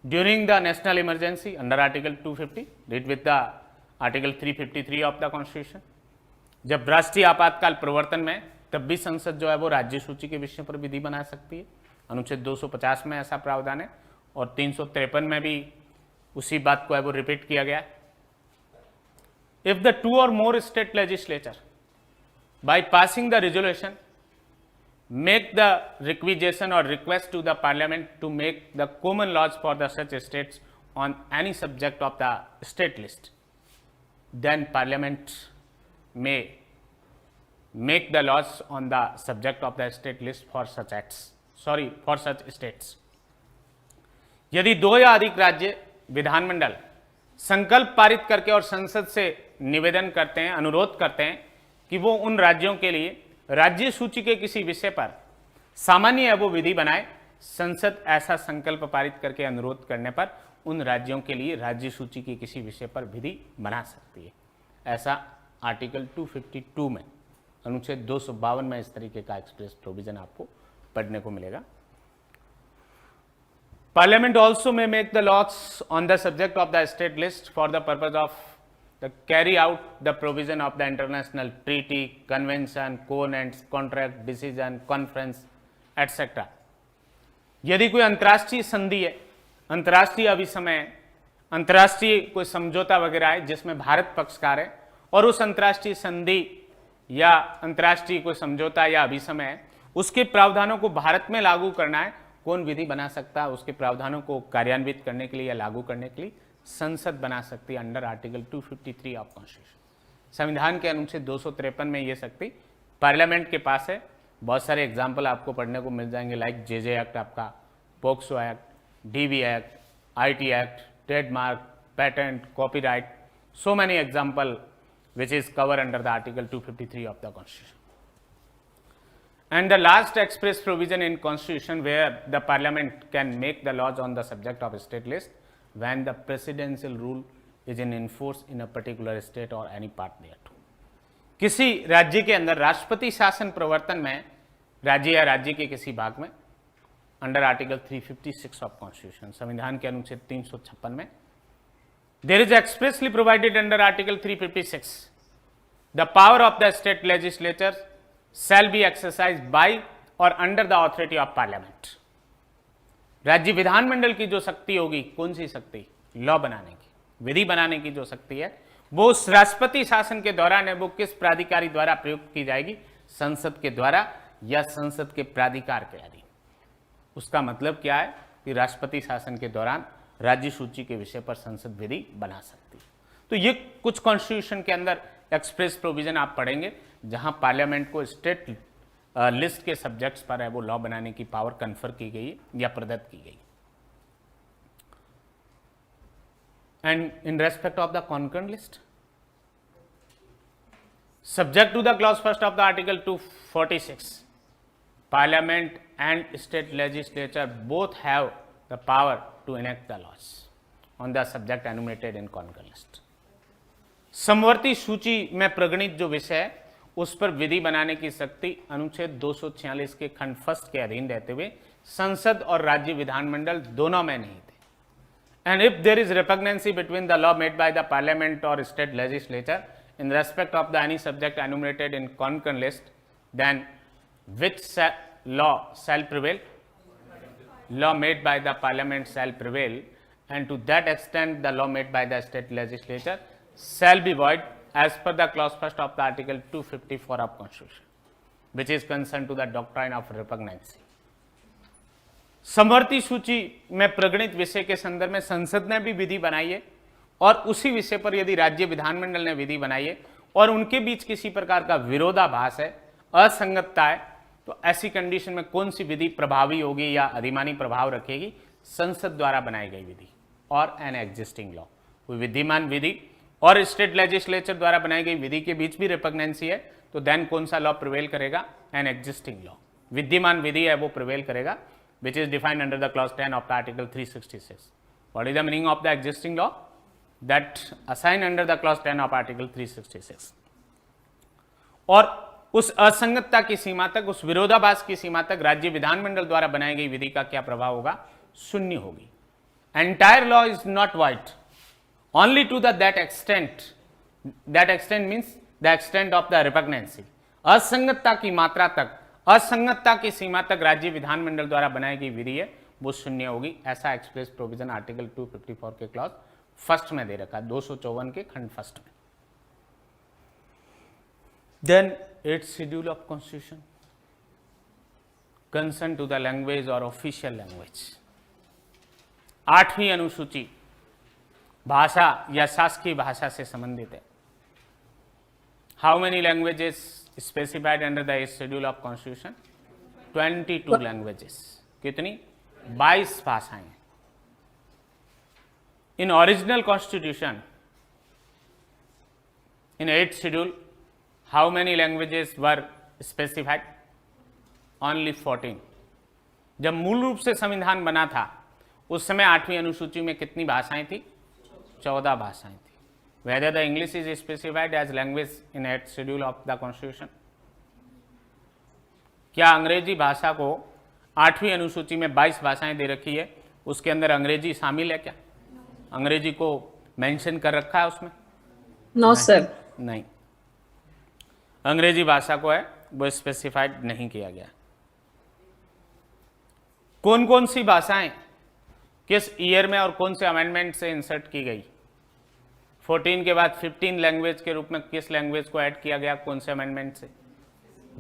A: During the national emergency under article 250 read with the article 353 of the constitution, जब राष्ट्रीय आपातकाल प्रवर्तन में तब भी संसद जो है वो राज्य सूची के विषय पर विधि बना सकती है। अनुच्छेद 250 में ऐसा प्रावधान है और 353 में भी उसी बात को है वो रिपीट किया गया। If the 2 or more state legislature by passing the resolution make the requisition or request to the parliament to make the common laws for the such states on any subject of the state list, then parliament may make the laws on the subject of the state list for such acts, for such states. यदि 2 या अधिक राज्य विधानमंडल संकल्प पारित करके और संसद से निवेदन करते हैं, अनुरोध करते हैं कि वो उन राज्यों के लिए राज्य सूची के किसी विषय पर सामान्य है वो विधि बनाए, संसद ऐसा संकल्प पारित करके अनुरोध करने पर उन राज्यों के लिए राज्य सूची के किसी विषय पर विधि बना सकती है। ऐसा आर्टिकल 252 में, अनुच्छेद 252 में इस तरीके का एक्सप्रेस प्रोविजन आपको पढ़ने को मिलेगा। Parliament also may make the laws on the subject of the state list for the purpose of the carry out the provision of the international treaty, convention, covenants, contract, decision, conference, etc. यदि कोई अंतर्राष्ट्रीय संधि है, अंतर्राष्ट्रीय अभिसमय, अंतर्राष्ट्रीय कोई समझौता वगैरह है जिसमें भारत पक्षकार है और उस अंतर्राष्ट्रीय संधि या अंतर्राष्ट्रीय कोई समझौता या अभिसमय है, उसके प्रावधानों को भारत में लागू करना है, कौन विधि बना सकता है? उसके प्रावधानों को कार्यान्वित करने के लिए या लागू करने के लिए संसद बना सकती है अंडर आर्टिकल 253 ऑफ कॉन्स्टिट्यूशन। संविधान के अनुच्छेद 253 में ये शक्ति पार्लियामेंट के पास है। बहुत सारे एग्जाम्पल आपको पढ़ने को मिल जाएंगे, लाइक जेजे एक्ट, आपका POCSO act, dB act, IT act, trademark, patent, copyright, so many example which is covered under the article 253 of the constitution. And the last express provision in constitution where the parliament can make the laws on the subject of state list when the presidential rule is in force in a particular state or any part thereto. किसी राज्य के अंदर राष्ट्रपति शासन प्रवर्तन में राज्य या राज्य के किसी भाग में अंडर आर्टिकल 356 ऑफ कॉन्स्टिट्यूशन, संविधान के अनुच्छेद 356 में there is expressly provided under article 356 the power of the state legislature shall be exercised by or under the authority of parliament. राज्य विधानमंडल की जो शक्ति होगी, कौन सी शक्ति? लॉ बनाने की, विधि बनाने की जो शक्ति है, वो उस राष्ट्रपति शासन के दौरान है, वो किस प्राधिकारी द्वारा प्रयुक्त की जाएगी? संसद के द्वारा या संसद के प्राधिकार के अधीन। उसका मतलब क्या है कि राष्ट्रपति शासन के दौरान राज्य सूची के विषय पर संसद विधि बना सकती है। तो ये कुछ कॉन्स्टिट्यूशन के अंदर एक्सप्रेस प्रोविजन आप पढ़ेंगे जहां पार्लियामेंट को स्टेट लिस्ट के सब्जेक्ट्स पर है वो लॉ बनाने की पावर कन्फर की गई या प्रदत्त की गई। And in respect of the concurrent list, subject to the clause first of the article 246, parliament and state legislature both have the power to enact the laws on the subject enumerated in concurrent list. समवर्ती सूची में प्रगणित जो विषय है उस पर विधि बनाने की शक्ति अनुच्छेद 246 के खंड फर्स्ट के अधीन रहते हुए संसद और राज्य विधानमंडल दोनों में नहीं थे। And if there is repugnancy between the law made by the parliament or state legislature in respect of the any subject enumerated in concurrent list, then which law shall prevail? Law made by the parliament shall prevail, and to that extent the law made by the state legislature shall be void as per the clause first of the article 254 of constitution, which is concerned to the doctrine of repugnancy. समवर्ती सूची में प्रगणित विषय के संदर्भ में संसद ने भी विधि बनाई है और उसी विषय पर यदि राज्य विधानमंडल ने विधि बनाई है और उनके बीच किसी प्रकार का विरोधाभास है, असंगतता है, तो ऐसी कंडीशन में कौन सी विधि प्रभावी होगी या अधिमानी प्रभाव रखेगी? संसद द्वारा बनाई गई विधि और एन एग्जिस्टिंग लॉ। कोई विद्यमान विधि और स्टेट लेजिस्लेचर द्वारा बनाई गई विधि के बीच भी रिपग्नेंसी है तो देन कौन सा लॉ प्रिवेल करेगा? An existing law. विद्यमान विधि है वो प्रिवेल करेगा, which is defined under the clause 10 of the article 366. What is the meaning of the existing law? That assigned under the clause 10 of article 366. और उस असंगतता की सीमा तक, उस विरोधाभास की सीमा तक राज्य विधानमंडल द्वारा बनाई गई विधि का क्या प्रभाव होगा? शून्य होगी। Entire law is not void, only to the that extent means the extent of the repugnancy. असंगतता की मात्रा तक, असंगतता की सीमा तक राज्य विधानमंडल द्वारा बनाई गई विधि है वो शून्य होगी। ऐसा एक्सप्रेस प्रोविजन आर्टिकल 254 के क्लॉज फर्स्ट में दे रखा है, 254 के खंड फर्स्ट में। Then 8th schedule of constitution concern to the language और ऑफिशियल लैंग्वेज। 8वीं अनुसूची भाषा या शासकीय भाषा से संबंधित है। How many languages specified under the 8th schedule of constitution? 22 languages. कितनी? 22 भाषाएं। In original constitution, in 8th schedule, how many languages were specified? Only 14. जब मूल रूप से संविधान बना था उस समय 8वीं अनुसूची में कितनी भाषाएं थी? 14 भाषाएं थी। whether the English is specified as language in 8th schedule of the constitution. क्या अंग्रेजी भाषा को 8वीं अनुसूची में 22 भाषाएं दे रखी है, उसके अंदर अंग्रेजी शामिल है क्या? अंग्रेजी को मेंशन कर रखा है उसमें?
D: No sir.
A: नहीं, अंग्रेजी भाषा को है वो स्पेसिफाइड नहीं किया गया। कौन कौन सी भाषाएं किस ईयर में और कौन से अमेंडमेंट से इंसर्ट की गई? 14 के बाद 15 लैंग्वेज के रूप में किस लैंग्वेज को ऐड किया गया, कौन से अमेंडमेंट से?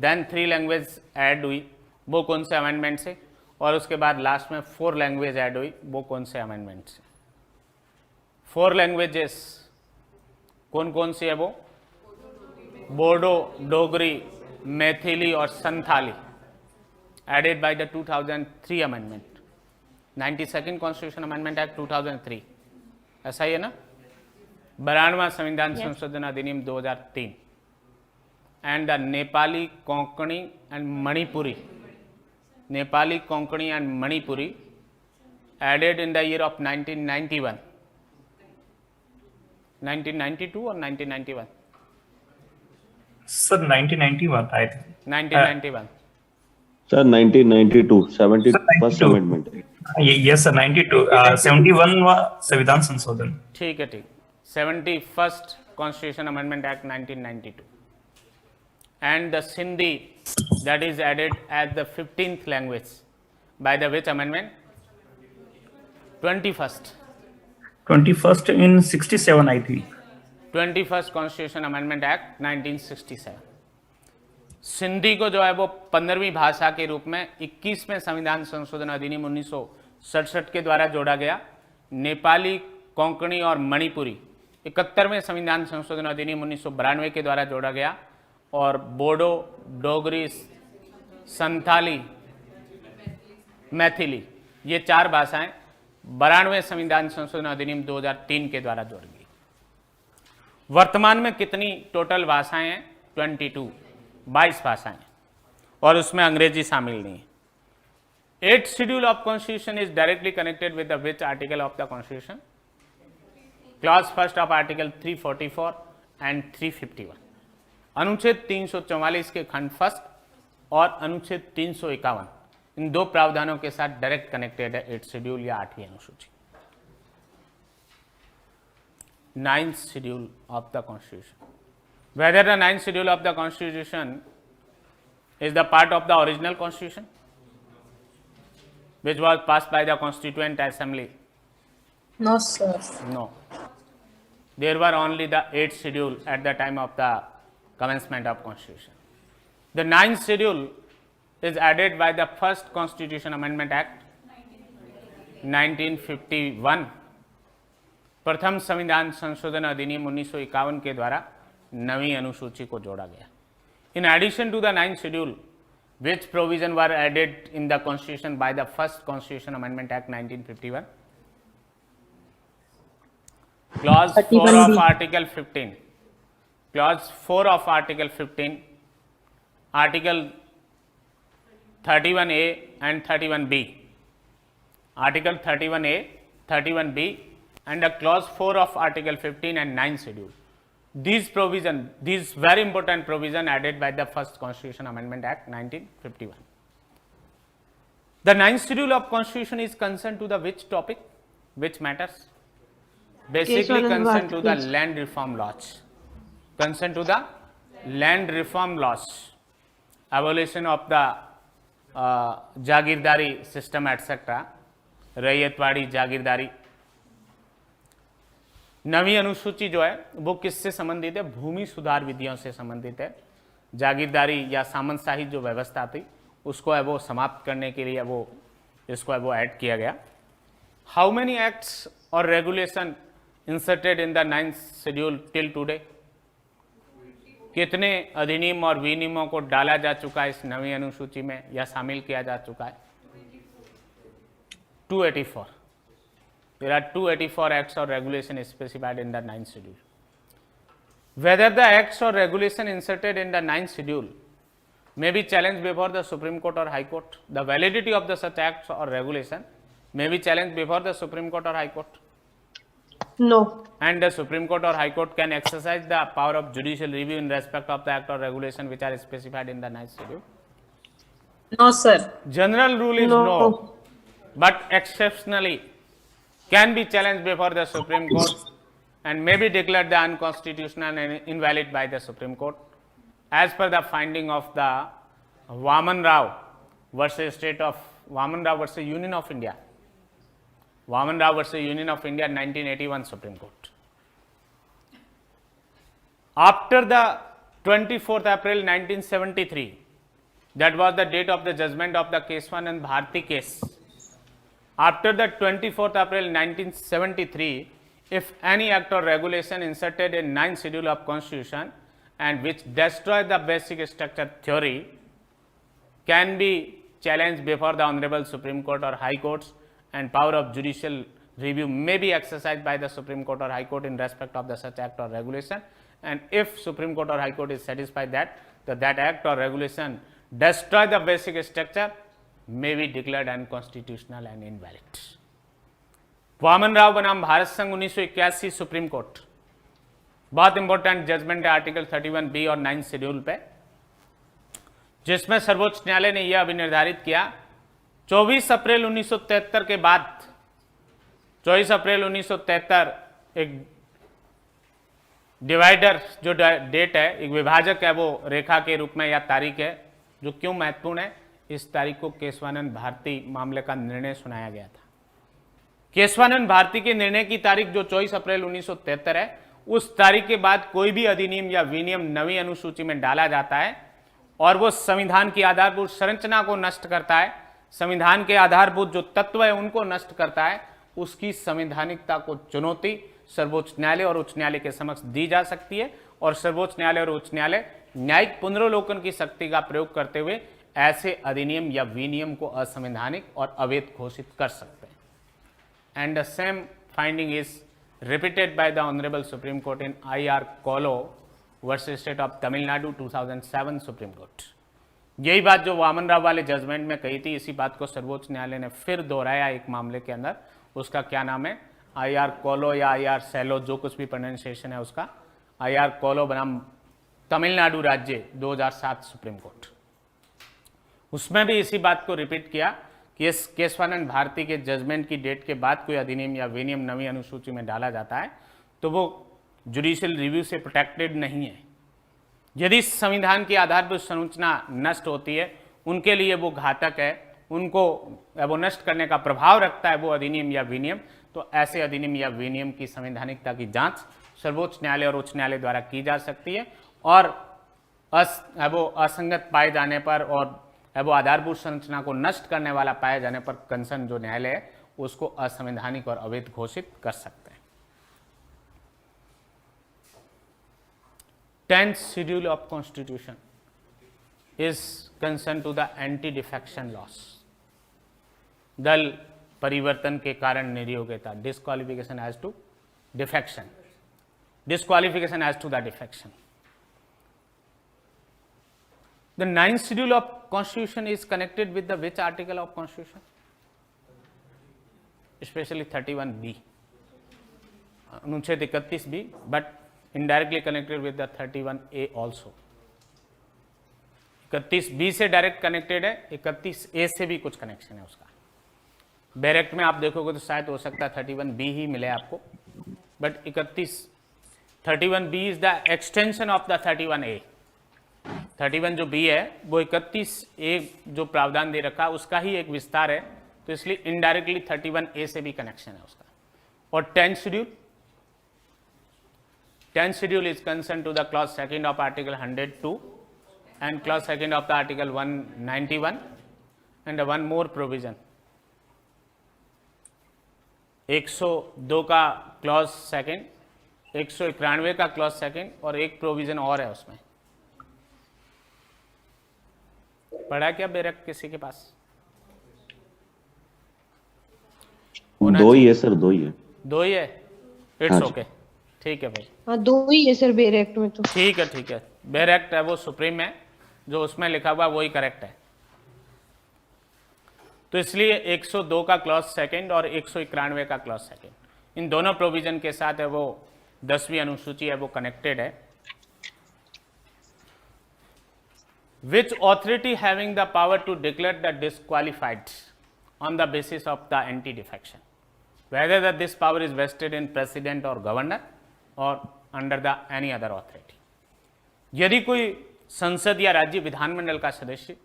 A: देन 3 लैंग्वेज ऐड हुई, वो कौन से अमेंडमेंट से? और उसके बाद लास्ट में 4 लैंग्वेज ऐड हुई, वो कौन से अमेंडमेंट से? 4 लैंग्वेजेस कौन कौन सी है वो? बोडो, डोगरी, मैथिली और Santhali, added by the 2003 amendment, 92nd constitution amendment act 2003, ऐसा ही है ना? 92वां संविधान संशोधन अधिनियम 2003 and the Nepali Konkani and Manipuri, Nepali Konkani and Manipuri added in the year of 1991, 1992 और 1991?
E: Sir, 1991, I think.
A: 1991.
F: Sir, 1992, 71st amendment.
E: Yes, sir, 92. 71 संविधान संशोधन.
A: ठीक है, ठीक। 71st constitution amendment act 1992 and the Sindhi that is added as the 15th language by the which amendment? 21st
E: 21st in 67, I think.
A: 21st constitution amendment act 1967। Sindhi को जो है वो 15वीं भाषा के रूप में 21वें संविधान संशोधन अधिनियम 1967 के द्वारा जोड़ा गया। नेपाली, कोंकणी और मणिपुरी 71वें संविधान संशोधन अधिनियम 1992 के द्वारा जोड़ा गया। और बोडो, डोगरी, संथाली, मैथिली, ये 4 भाषाएं 92वें संविधान संशोधन अधिनियम 2003 के द्वारा जोड़ी गई। वर्तमान में कितनी टोटल भाषाएं हैं? 22 भाषाएं, और उसमें अंग्रेजी शामिल नहीं है। 8th schedule of constitution is directly connected with the which article of the constitution? Clause first of article 344 and 351। अनुच्छेद 344 के खंड फर्स्ट और अनुच्छेद 351, इन 2 प्रावधानों के साथ डायरेक्ट कनेक्टेड है 8th शेड्यूल या 8वीं अनुसूची। 9th schedule of the constitution, whether the 9th schedule of the constitution is the part of the original constitution which was passed by the constituent assembly?
D: No sir.
A: No, there were only the 8th schedule at the time of the commencement of constitution. The 9th schedule is added by the first constitution amendment act 1951, प्रथम संविधान संशोधन अधिनियम 1951 के द्वारा 9वीं अनुसूची को जोड़ा गया। In addition to the 9th schedule, which provision were added in the constitution by the first constitution amendment act 1951? Clause 4 of article 15, clause 4 of article 15, article 31A and 31B, article 31A, 31B and a clause 4 of article 15 and 9th schedule. These provision, these very important provision added by the first constitution amendment act 1951. The 9th schedule of constitution is concerned to the which topic, which matters? Basically concerned to the land reform laws, concerned to the land reform laws, abolition of the jagirdari system etcetera, ryotwari, jagirdari. 9वीं अनुसूची जो है वो किससे संबंधित है? भूमि सुधार विधियों से संबंधित है। जागीरदारी या सामंतशाही जो व्यवस्था थी उसको है वो समाप्त करने के लिए वो इसको है वो ऐड किया गया। हाउ मेनी एक्ट्स और regulation inserted in the 9th schedule till today? कितने अधिनियम और विनियमों को डाला जा चुका है इस 9वीं अनुसूची में या शामिल किया जा चुका है? 284। There are 284 acts or regulation specified in the 9th schedule. Whether the acts or regulation inserted in the 9th schedule may be challenged before the Supreme Court or High Court. The validity of the such acts or regulation may be challenged before the Supreme Court or High Court.
D: No.
A: And the Supreme Court or High Court can exercise the power of judicial review in respect of the act or regulation which are specified in the 9th schedule.
D: No, sir.
A: General rule is
D: No.
A: no, but exceptionally can be challenged before the Supreme Court and may be declared the unconstitutional and invalid by the Supreme Court, as per the finding of the Vaman Rao versus State of Vaman Rao versus Union of India. Vaman Rao versus Union of India, 1981 Supreme Court. After the 24th April 1973, that was the date of the judgment of the Keswanand Bharti case. After the 24th April 1973, if any act or regulation inserted in 9th schedule of Constitution and which destroy the basic structure theory can be challenged before the Honorable Supreme Court or High Courts, and power of judicial review may be exercised by the Supreme Court or High Court in respect of the such act or regulation, and if Supreme Court or High Court is satisfied that that act or regulation destroy the basic structure may be declared unconstitutional and invalid. Vaman Rao बनाम भारत संघ 1981 सुप्रीम कोर्ट, बहुत इंपॉर्टेंट जजमेंट है आर्टिकल 31B और 9 शेड्यूल पे, जिसमें सर्वोच्च न्यायालय ने यह अभिनिर्धारित किया 24 अप्रैल 1973 के बाद, 24 अप्रैल 1973 एक डिवाइडर जो डेट है, एक विभाजक है, वो रेखा के रूप में या तारीख है, जो क्यों महत्वपूर्ण है, इस तारीख को केशवानंद भारती मामले का निर्णय सुनाया गया था। केशवानंद भारती के निर्णय की तारीख जो 24 अप्रैल 1973 है, उस तारीख के बाद कोई भी अधिनियम या विनियम नवी अनुसूची में डाला जाता है और वो संविधान की आधारभूत संरचना को नष्ट करता है, संविधान के आधारभूत जो तत्व है उनको नष्ट करता है, उसकी संवैधानिकता को चुनौती सर्वोच्च न्यायालय और उच्च न्यायालय के समक्ष दी जा सकती है और सर्वोच्च न्यायालय और उच्च न्यायालय न्यायिक पुनरावलोकन की शक्ति का प्रयोग करते हुए ऐसे अधिनियम या विनियम को असंवैधानिक और अवैध घोषित कर सकते हैं। And the same finding is repeated by the honourable supreme court in I.R. कोलो versus state of Tamil Nadu 2007 supreme court. यही बात जो वामन राव वाले जजमेंट में कही थी, इसी बात को सर्वोच्च न्यायालय ने फिर दोहराया एक मामले के अंदर। उसका क्या नाम है, I.R. कोलो या I.R. सेलो, जो कुछ भी प्रोनाउंसिएशन है उसका, I.R. कोलो बनाम तमिलनाडु राज्य 2007 सुप्रीम कोर्ट। उसमें भी इसी बात को रिपीट किया कि इस केशवानंद भारती के जजमेंट की डेट के बाद कोई अधिनियम या विनियम नवी अनुसूची में डाला जाता है तो वो जुडिशियल रिव्यू से प्रोटेक्टेड नहीं है। यदि संविधान की आधारभूत संरचना नष्ट होती है, उनके लिए वो घातक है, उनको वो नष्ट करने का प्रभाव रखता है वो अधिनियम या विनियम, तो ऐसे अधिनियम या विनियम की संवैधानिकता की जांच सर्वोच्च न्यायालय और उच्च न्यायालय द्वारा की जा सकती है और वो असंगत पाए जाने पर और वो आधारभूत संरचना को नष्ट करने वाला पाए जाने पर कंसर्न जो न्यायालय है उसको असंवैधानिक और अवैध घोषित कर सकते हैं। 10th schedule of constitution is concerned to the anti defection laws, दल परिवर्तन के कारण नियोग्यता, disqualification as to defection, disqualification as to the defection. The 9th schedule of constitution is connected with the which article of constitution? Especially 31B, अनुच्छेद 31B, but indirectly connected with the 31A also. 31B से डायरेक्ट कनेक्टेड है, 31A से भी कुछ कनेक्शन है उसका। डायरेक्ट में आप देखोगे तो शायद हो सकता है 31B ही मिले आपको, but 31B is the extension of the 31A। 31 जो B है वो 31A जो प्रावधान दे रखा है उसका ही एक विस्तार है, तो इसलिए इनडायरेक्टली 31A से भी कनेक्शन है उसका। और 10th schedule is concerned to the clause 2nd of article 102 and clause 2nd of the article 191 and one more provision, 102 का क्लॉज 2nd, 191 का क्लॉज 2nd और एक प्रोविजन और है उसमें। पढ़ा क्या बेरक किसी के पास?
F: दो ही है सर, दो ही है।
A: दो ही है, इट्स ओके, ठीक है भाई।
G: हाँ, दो ही है सर बेर एक्ट में तो।
A: ठीक है, बेर एक्ट है वो सुप्रीम है, जो उसमें लिखा हुआ वही करेक्ट है। तो इसलिए 102 का क्लॉज 2nd और 191 का क्लॉज 2nd, इन दोनों प्रोविजन के साथ है वो 10वीं अनुसूची है वो कनेक्टेड है। Which authority having the power to declare the disqualified on the basis of the anti-defection, whether that this power is vested in president or governor or under the any other authority। यदि कोई संसद या राज्य विधानमंडल का सदस्य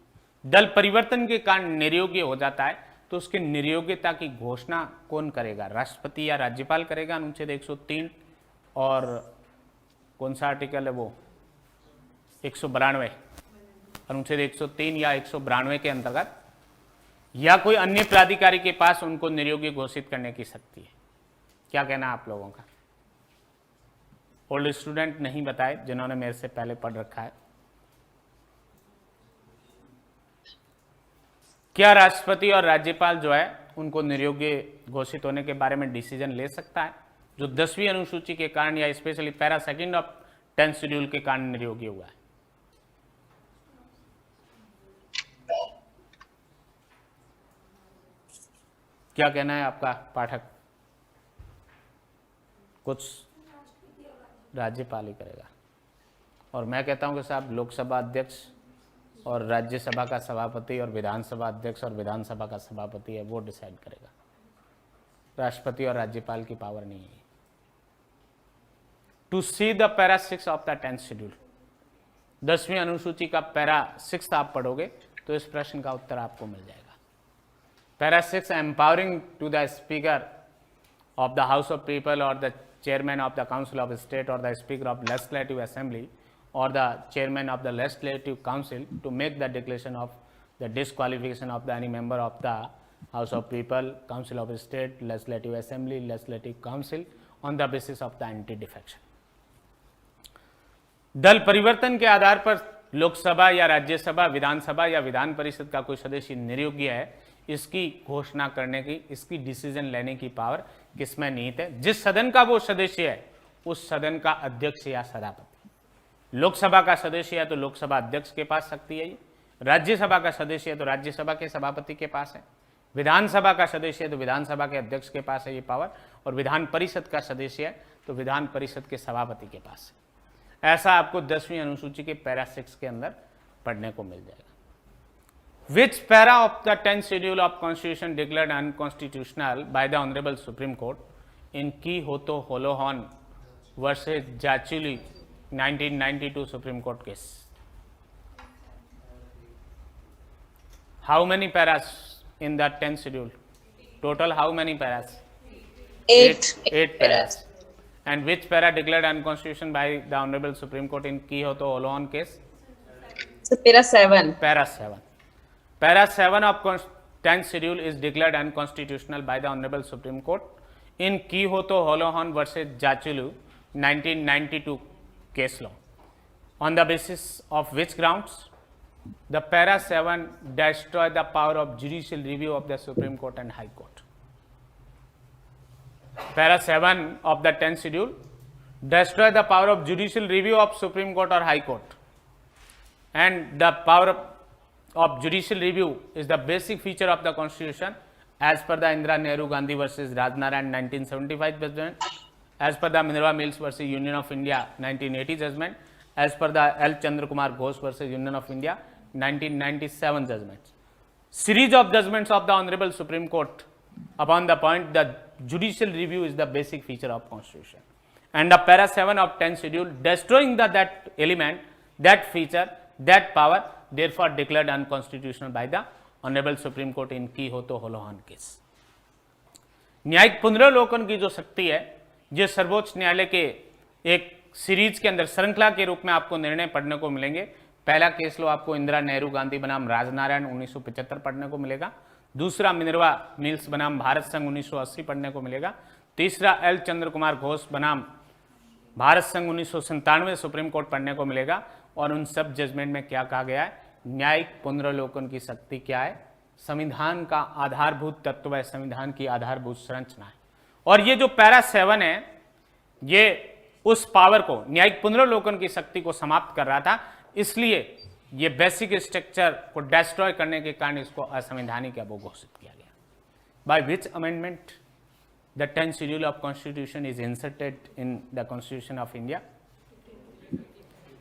A: दल परिवर्तन के कारण निर्योग्य हो जाता है तो उसकी निर्योग्यता की घोषणा कौन करेगा? राष्ट्रपति या राज्यपाल करेगा, अनुच्छेद 103 और कौन सा आर्टिकल है वो 192 अनुच्छेद 103 या 192 के अंतर्गत, या कोई अन्य प्राधिकारी के पास उनको निर्योग्य घोषित करने की शक्ति है। क्या कहना है आप लोगों का? ओल्ड स्टूडेंट नहीं बताए जिन्होंने मेरे से पहले पढ़ रखा है। क्या राष्ट्रपति और राज्यपाल जो है उनको निर्योग्य घोषित होने के बारे में डिसीजन ले सकता है जो 10वीं अनुसूची के कारण या specially para second of 10th schedule के कारण निर्योग्य हुआ है? क्या कहना है आपका पाठक? कुछ राज्यपाल ही करेगा और मैं कहता हूं कि साहब लोकसभा अध्यक्ष और राज्यसभा का सभापति और विधानसभा अध्यक्ष और विधानसभा का सभापति है वो डिसाइड करेगा। राष्ट्रपति और राज्यपाल की पावर नहीं है। To see the para 6 of the 10th schedule, 10वीं अनुसूची का पैरा 6 आप पढ़ोगे तो इस प्रश्न का उत्तर आपको मिल जाएगा। Para 6 empowering to the speaker of the house of people और the chairman of the council of state or the speaker of legislative assembly or the chairman of the legislative council to make the declaration of the disqualification of the any member of the house of people, council of state, legislative assembly, legislative council on the basis of the anti defection। दल परिवर्तन के आधार पर लोकसभा या राज्यसभा, विधानसभा या विधान परिषद का कोई सदस्य निर्योग्य है, इसकी घोषणा करने की, इसकी डिसीजन लेने की पावर किसमें निहित है? जिस सदन का वो सदस्य है उस सदन का अध्यक्ष या सभापति। लोकसभा का सदस्य है तो लोकसभा अध्यक्ष के पास शक्ति है ये, राज्यसभा का सदस्य है तो राज्यसभा के सभापति के पास है, विधानसभा का सदस्य है तो विधानसभा के अध्यक्ष के पास है ये पावर, और विधान परिषद का सदस्य है तो विधान परिषद के सभापति के पास है। ऐसा आपको 10वीं अनुसूची के पैरा 6 के अंदर पढ़ने को मिल जाएगा। Which para of the 10th schedule of Constitution declared unconstitutional by the Honorable Supreme Court in Quijote Holohan versus Jachuli 1992 Supreme Court case? How many paras in the 10th schedule? Total how many paras? 8 paras. And which para declared unconstitutional by the Honorable Supreme Court in Quijote Holohan case?
D: So, para 7.
A: Para 7. Para 7 of 10th schedule is declared unconstitutional by the Honorable Supreme Court in Quijote Holohan versus Jachulu 1992 case law. On the basis of which grounds? The para 7 destroy the power of judicial review of the Supreme Court and High Court. Para 7 of the 10th schedule destroy the power of judicial review of Supreme Court or High Court, and the power of judicial review is the basic feature of the Constitution as per the Indira Nehru Gandhi versus Rajnaran 1975 judgment, as per the Minerva Mills versus Union of India 1980 judgment, as per the L. Chandra Kumar Ghosh versus Union of India 1997 judgments. Series of judgments of the Honorable Supreme Court upon the point that judicial review is the basic feature of Constitution, and the para 7 of 10th schedule destroying that element, that feature, that power, therefore declared unconstitutional by the Honorable Supreme Court in Quijote Holohan case. न्यायिक पुनरावलोकन की जो शक्ति है, ये सर्वोच्च न्यायालय के एक सीरीज के अंदर श्रृंखला के रूप में आपको निर्णय पढ़ने को मिलेंगे। पहला केस लो आपको इंदिरा नेहरू गांधी बनाम राजनारायण 1975 पढ़ने को मिलेगा, दूसरा मिनर्वा मिल्स बनाम भारत संघ 1980 पढ़ने को मिलेगा, तीसरा एल चंद्र कुमार घोष बनाम भारत संघ 1997 सुप्रीम कोर्ट पढ़ने को मिलेगा। और उन सब जजमेंट में क्या कहा गया है? न्यायिक पुनरावलोकन की शक्ति क्या है? संविधान का आधारभूत तत्व है, संविधान की आधारभूत संरचना है। और ये जो पैरा 7 है, ये उस पावर को, न्यायिक पुनरावलोकन की शक्ति को समाप्त कर रहा था, इसलिए ये बेसिक स्ट्रक्चर को डिस्ट्रॉय करने के कारण इसको असंवैधानिक वो घोषित किया गया। By which amendment? the 10th schedule of constitution is inserted in the constitution of India?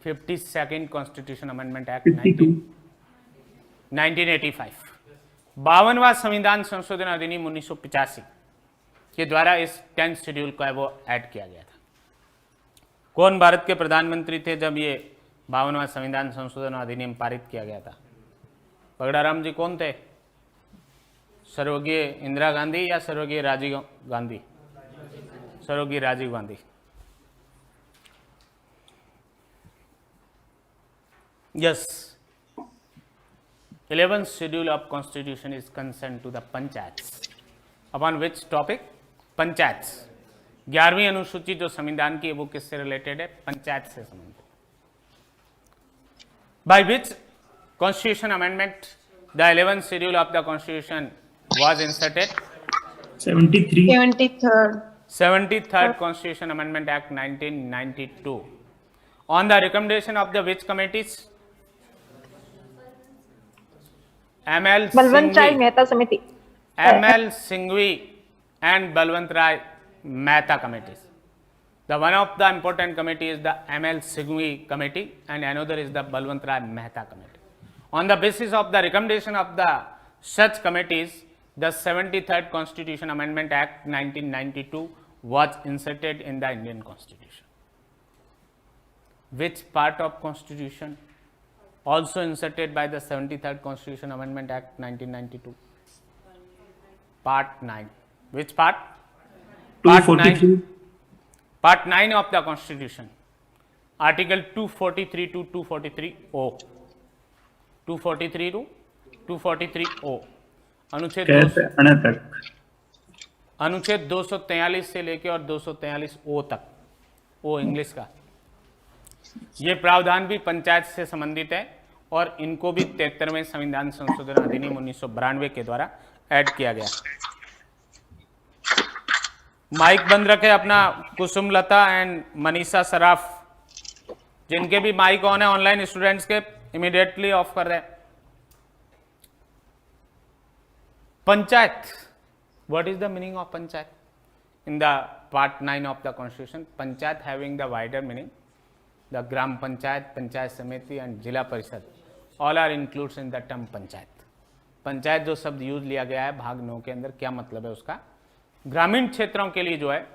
A: 52nd Constitution Amendment Act 1985। 52वां संविधान संशोधन अधिनियम 1985 के द्वारा इस 10th शेड्यूल को है वो ऐड किया गया था। कौन भारत के प्रधानमंत्री थे जब ये 52वां संविधान संशोधन अधिनियम पारित किया गया था? पगड़ाराम जी कौन थे? स्वर्गीय इंदिरा गांधी या स्वर्गीय राजीव गांधी? स्वर्गीय Rajiv Gandhi. Yes, 11th schedule of constitution is concerned to the panchayats. Upon which topic? Panchayat. 11वीं अनुसूची जो संविधान की है वो किससे रिलेटेड है? पंचायत से संबंधित। By which constitution amendment the 11th schedule of the constitution was inserted?
E: 73.
A: 73rd Constitution Amendment Act 1992. On the recommendation of the which committees? ML
C: Balwant Rai
A: Singhvi,
C: Mehta समिति।
A: ML Singhvi and Balwant Rai Mehta committees. The one of the important committee is the ML Singhvi committee and another is the Balwant Rai Mehta committee. On the basis of the recommendation of the such committees, the 73rd Constitution Amendment Act 1992 was inserted in the Indian Constitution. Which part of Constitution also inserted by the 73rd Constitution Amendment Act 1992? Part 9. Which part? Part 9. Part 9 of the Constitution. Article 243 to 243O. 243 to 243O. अनुच्छेद 243 से लेके और 243O तक, ओ इंग्लिश का, ये प्रावधान भी पंचायत से संबंधित है और इनको भी 73वें संविधान संशोधन अधिनियम 1992 के द्वारा ऐड किया गया। माइक बंद रखे अपना कुसुम लता एंड मनीषा सराफ, जिनके भी माइक ऑन है ऑनलाइन स्टूडेंट्स के, इमीडिएटली ऑफ कर रहे हैं। Panchayat, what is the meaning of panchayat? In the part 9 of the constitution, panchayat having the wider meaning, the gram panchayat, panchayat samiti and jila parishad all are included in the term panchayat. Panchayat जो शब्द यूज लिया गया है भाग 9 के अंदर, क्या मतलब है उसका? ग्रामीण क्षेत्रों के लिए जो है,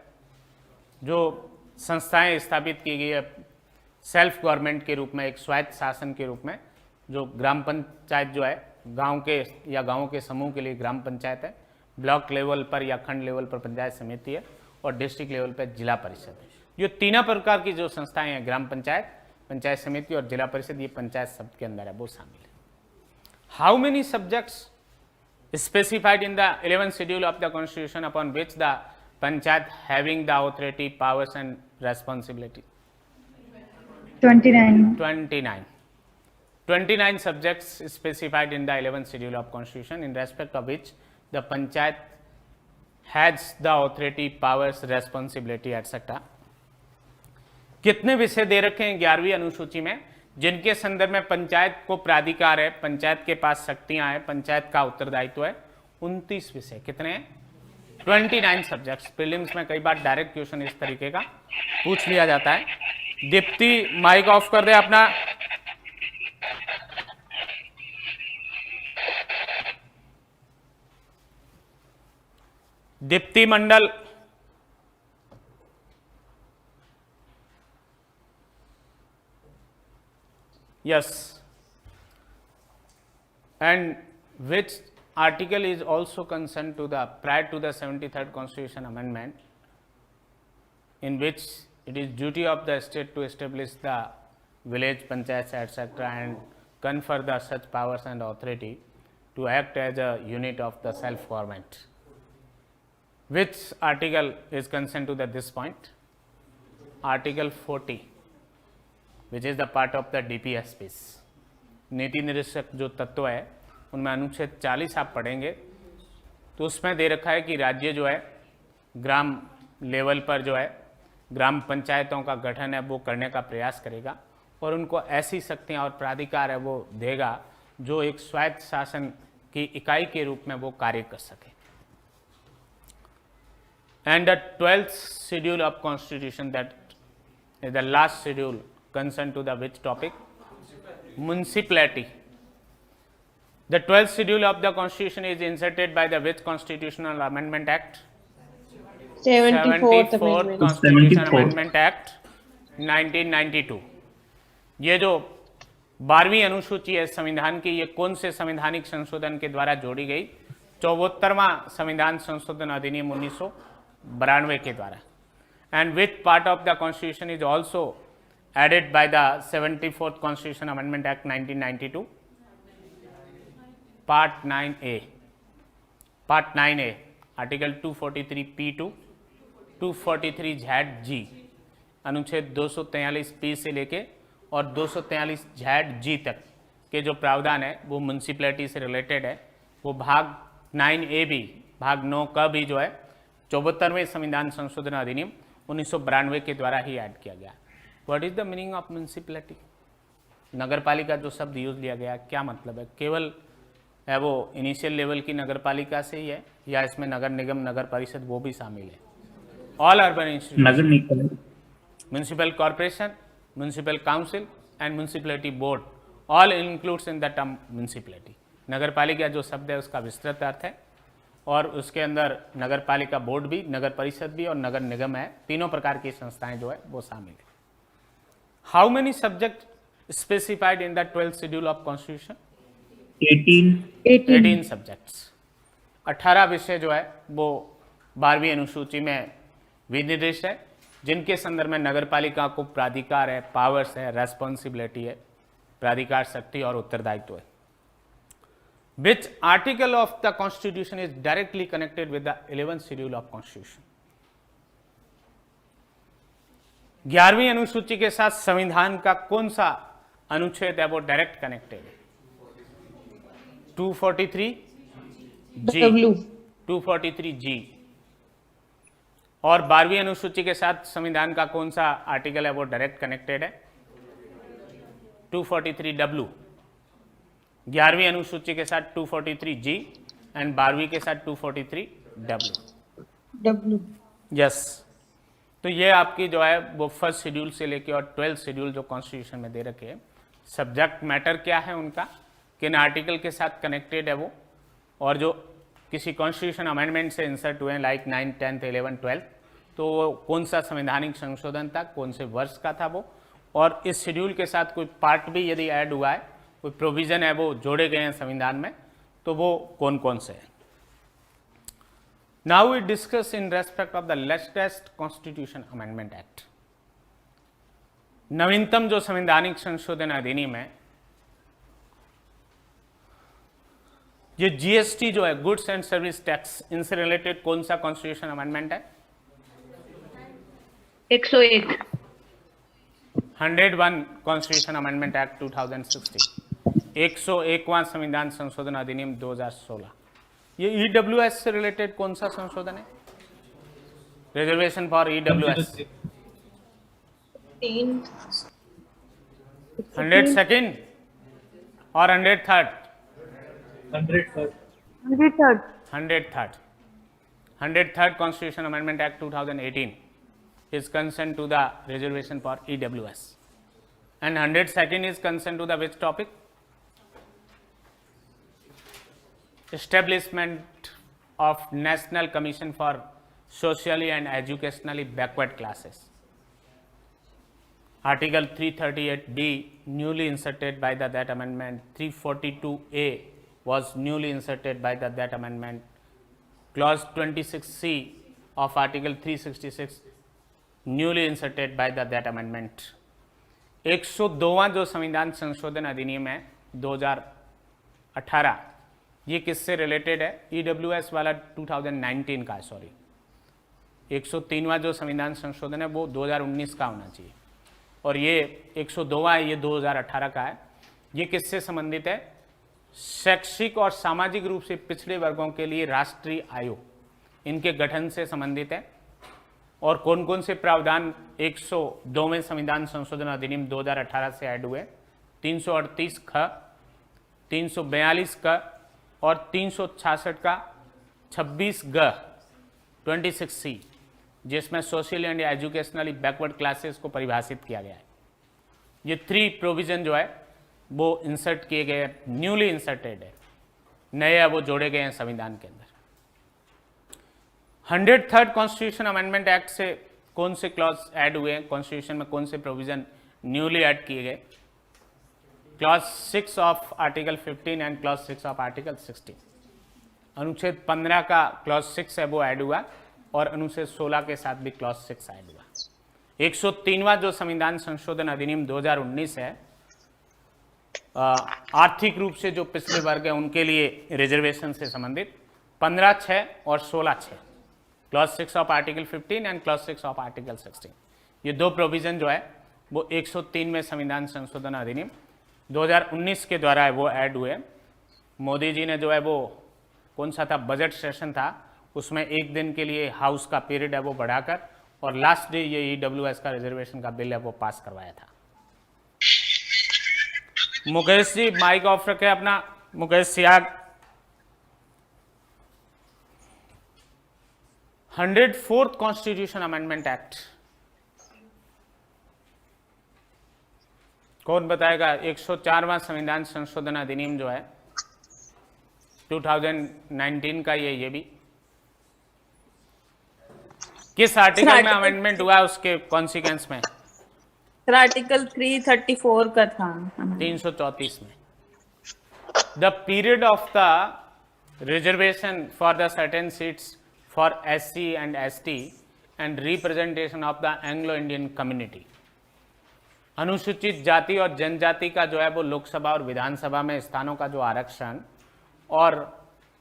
A: जो संस्थाएं स्थापित की गई है सेल्फ गवर्नमेंट के रूप में, एक स्वायत्त शासन के रूप में, जो ग्राम पंचायत जो है गांव के या गांवों के समूह के लिए ग्राम पंचायत है, ब्लॉक लेवल पर या खंड लेवल पर पंचायत समिति है और डिस्ट्रिक्ट लेवल पर जिला परिषद है। ये तीनों प्रकार की जो संस्थाएं हैं, ग्राम पंचायत, पंचायत समिति और जिला परिषद, ये पंचायत शब्द के अंदर है, वो शामिल है। How many subjects specified in the 11th schedule of the constitution upon which the panchayat having the authority, powers and responsibility?
C: 29
A: subjects specified in the 11th schedule of constitution in respect of which the panchayat has the authority, powers, responsibility etc. कितने विषय दे रखे हैं 11वीं अनुसूची में, जिनके संदर्भ में पंचायत को प्राधिकार है, पंचायत के पास शक्तियां हैं, पंचायत का उत्तरदायित्व है? 29 विषय। कितने हैं? 29 सब्जेक्ट्स। प्रीलिम्स में कई बार डायरेक्ट क्वेश्चन इस तरीके का पूछ लिया जाता है। दीप्ति माइक ऑफ कर दे अपना। दीप्ति मंडल, yes, and which article is also concerned to the prior to the 73rd Constitution Amendment, in which it is duty of the state to establish the village panchayats etc. and confer the such powers and authority to act as a unit of the self government. Which article is concerned to this point? Article 40, which is the part of the DPSPs. नीति निरीक्षक जो तत्व है उनमें अनुच्छेद 40 आप पढ़ेंगे तो उसमें दे रखा है कि राज्य जो है ग्राम लेवल पर जो है ग्राम पंचायतों का गठन है वो करने का प्रयास करेगा और उनको ऐसी शक्तियां और प्राधिकार है वो देगा जो एक स्वायत्त शासन की इकाई के रूप में वो कार्य कर सके। And the 12th schedule of constitution, that is the last schedule, concerned to the which topic? Municipality. The 12th schedule of the constitution is inserted by the which constitutional amendment act?
G: 74th
A: 74th
G: amendment.
A: Constitution
E: 74th.
A: Amendment Act 1992। ये जो 12वीं अनुसूची है संविधान की, ये कौन से संवैधानिक संशोधन के द्वारा जोड़ी गई? 74वां संविधान संशोधन अधिनियम 1992 के द्वारा। And which part of the constitution is also added by the 74th constitution amendment act 1992? Part 9A। Part 9A article 243P2, 243Z(G), अनुच्छेद 243P से लेके और 243Z(G) तक के जो प्रावधान है वो म्यूनसिपैलिटी से रिलेटेड है। वो भाग 9A भी, भाग 9 का भी जो है 74वें संविधान संशोधन अधिनियम 1992 के द्वारा ही ऐड किया गया। What is the meaning of municipality? नगर पालिका जो शब्द यूज लिया गया, क्या मतलब है? केवल है वो इनिशियल लेवल की नगर पालिका से ही है, या इसमें नगर निगम, नगर परिषद वो भी शामिल है? All urban institution,
E: nagar nigam,
A: municipal corporation, municipal council and municipality board all includes in the term municipality. नगर पालिका जो शब्द है उसका विस्तृत अर्थ है, और उसके अंदर नगर पालिका बोर्ड भी, नगर परिषद भी और नगर निगम है, तीनों प्रकार की संस्थाएं जो है वो शामिल है। How many subject specified in the 12th schedule of constitution? 18 subjects, 18 विषय जो है वो 12वीं अनुसूची में विनिर्देश है, जिनके संदर्भ में नगर पालिका को प्राधिकार है, पावर्स है, रेस्पॉन्सिबिलिटी है, प्राधिकार शक्ति और उत्तरदायित्व है। Which article of the constitution is directly connected with the 11th schedule of constitution? 11वीं अनुसूची के साथ संविधान का कौन सा अनुच्छेद है वो डायरेक्ट कनेक्टेड है? 243G,
G: W।
A: 243G। और 12वीं अनुसूची के साथ संविधान का कौन सा आर्टिकल है वो डायरेक्ट कनेक्टेड है? 243W। 11वीं अनुसूची के साथ 243G एंड 12वीं के साथ 243W। यस। तो ये आपकी जो है वो फर्स्ट शेड्यूल से लेके और 12th शेड्यूल जो कॉन्स्टिट्यूशन में दे रखे हैं, सब्जेक्ट मैटर क्या है उनका, किन आर्टिकल के साथ कनेक्टेड है वो, और जो किसी कॉन्स्टिट्यूशन अमेंडमेंट से इंसर्ट हुए हैं लाइक 9, 10, 11, 12, तो वो कौन सा संवैधानिक संशोधन था, कौन से वर्ष का था वो, और इस शेड्यूल के साथ कोई पार्ट भी यदि ऐड हुआ है, कोई प्रोविजन है वो जोड़े गए हैं संविधान में, तो वो कौन कौन से हैं। Now we discuss in respect of the latest constitution amendment act. नवीनतम जो संवैधानिक संशोधन अधिनियम है, ये जीएसटी जो है, गुड्स एंड सर्विस टैक्स, इनसे रिलेटेड कौन सा कॉन्स्टिट्यूशन अमेंडमेंट है?
G: 101।
A: 101 कॉन्स्टिट्यूशन अमेंडमेंट एक्ट 2016, 101वां संविधान संशोधन अधिनियम 2016। ये ईडब्ल्यूएस से रिलेटेड कौन सा संशोधन है? Reservation for EWS. 102nd और 103rd? 103rd Constitution Amendment Act 2018 is concerned to the reservation for EWS, and 102nd is concerned to the which topic? Establishment of National Commission for Socially and Educationally Backward Classes. Article 338B newly inserted by the that amendment, 342A was newly inserted by the that amendment, clause 26C of article 366 newly inserted by the that amendment। 102वां जो संविधान संशोधन अधिनियम है 2018, ये किससे रिलेटेड है? ईडब्ल्यूएस वाला 2019 का, सॉरी। 103वां जो संविधान संशोधन है वो 2019 का होना चाहिए, और ये 102वां ये 2018 का है। ये किससे संबंधित है? शैक्षिक और सामाजिक रूप से पिछड़े वर्गों के लिए राष्ट्रीय आयोग, इनके गठन से संबंधित है। और कौन कौन से प्रावधान 102वें संविधान संशोधन अधिनियम 2018 से ऐड हुए? 338 ख, 342 क और 366 का 26 ग 26C, जिसमें social and educationally backward classes को परिभाषित किया गया है। ये 3 प्रोविज़न जो है वो इंसर्ट किए गए, न्यूली इंसर्टेड है, नए वो जोड़े गए हैं संविधान के अंदर। 103rd कॉन्स्टिट्यूशन अमेंडमेंट एक्ट से कौन से क्लॉज ऐड हुए हैं, कॉन्स्टिट्यूशन में कौन से प्रोविज़न न्यूली ऐड किए गए? Clause 6 of article 15 and clause 6 of article 16। अनुच्छेद 15 का क्लॉज 6 है वो ऐड हुआ और अनुच्छेद 16 के साथ भी क्लॉज 6 ऐड हुआ। 103वां जो संविधान संशोधन अधिनियम 2019 है, आर्थिक रूप से जो पिछड़े वर्ग है उनके लिए रिजर्वेशन से संबंधित 15(6) और 16(6), clause 6 of article 15 and clause 6 of article 16, ये 2 प्रोविज़न जो है वो 103 में संविधान संशोधन अधिनियम 2019 के द्वारा है वो ऐड हुए। मोदी जी ने जो है वो कौन सा था, बजट सेशन था, उसमें 1 दिन के लिए हाउस का पीरियड है वो बढ़ाकर और लास्ट डे ये EWS का रिजर्वेशन का बिल है वो पास करवाया था। मुकेश जी माइक ऑफ रखे अपना, Mukesh Siyag. 104th constitution amendment act कौन बताएगा? 104वां संविधान संशोधन अधिनियम जो है 2019 का, ये भी किस आर्टिकल में अमेंडमेंट हुआ उसके कॉन्सिक्वेंस में?
D: सर आर्टिकल 334 का था,
A: 334 में। The period of the reservation for the certain seats for SC and ST and representation of the Anglo Indian community. अनुसूचित जाति और जनजाति का जो है वो लोकसभा और विधानसभा में स्थानों का जो आरक्षण और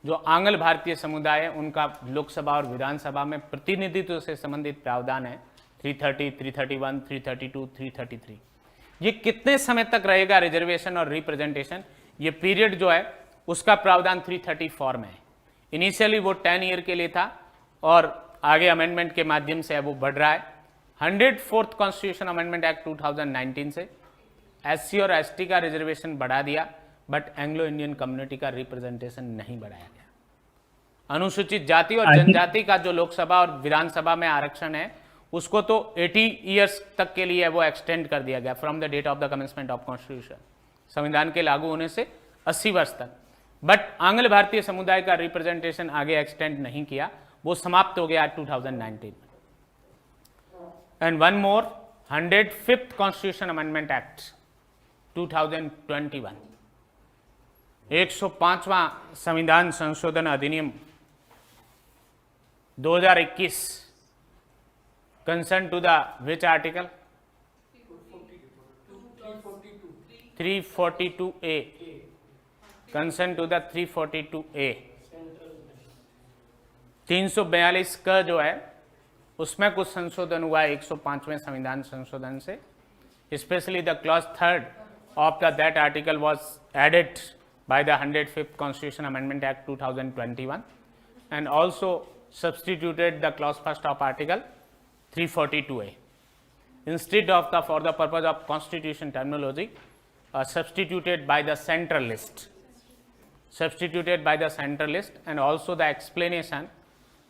A: जो आंग्ल भारतीय समुदाय है उनका लोकसभा और विधानसभा में प्रतिनिधित्व से संबंधित प्रावधान है 330, 331, 332, 333। ये कितने समय तक रहेगा रिजर्वेशन और रिप्रेजेंटेशन? ये पीरियड जो है उसका प्रावधान 334 में है। इनिशियली वो 10 ईयर के लिए था और आगे अमेंडमेंट के माध्यम से वो बढ़ रहा है। 104th कॉन्स्टिट्यूशन अमेंडमेंट एक्ट 2019 से SC और ST का रिजर्वेशन बढ़ा दिया, बट एंग्लो इंडियन कम्युनिटी का रिप्रेजेंटेशन नहीं बढ़ाया गया। अनुसूचित जाति और जनजाति का जो लोकसभा और विधानसभा में आरक्षण है उसको तो 80 ईयर्स तक के लिए वो एक्सटेंड कर दिया गया, from the date of the commencement of constitution, संविधान के लागू होने से 80 वर्ष तक। बट आंग्ल भारतीय समुदाय का रिप्रेजेंटेशन आगे एक्सटेंड नहीं किया, वो समाप्त हो गया 2019 में। And one more, 105th constitution amendment act 2021, 105वां संविधान संशोधन अधिनियम 2021 concern to the which article? 342A, concern to the 342A। 342 का जो है उसमें कुछ संशोधन हुआ है 105वें संविधान संशोधन से, specially the clause 3rd of the that article was added by the 105th Constitution Amendment Act 2021 and also substituted the clause 1st of Article 342A. Instead of the, for the purpose of Constitution terminology, substituted by the central list. Substituted by the central list and also the explanation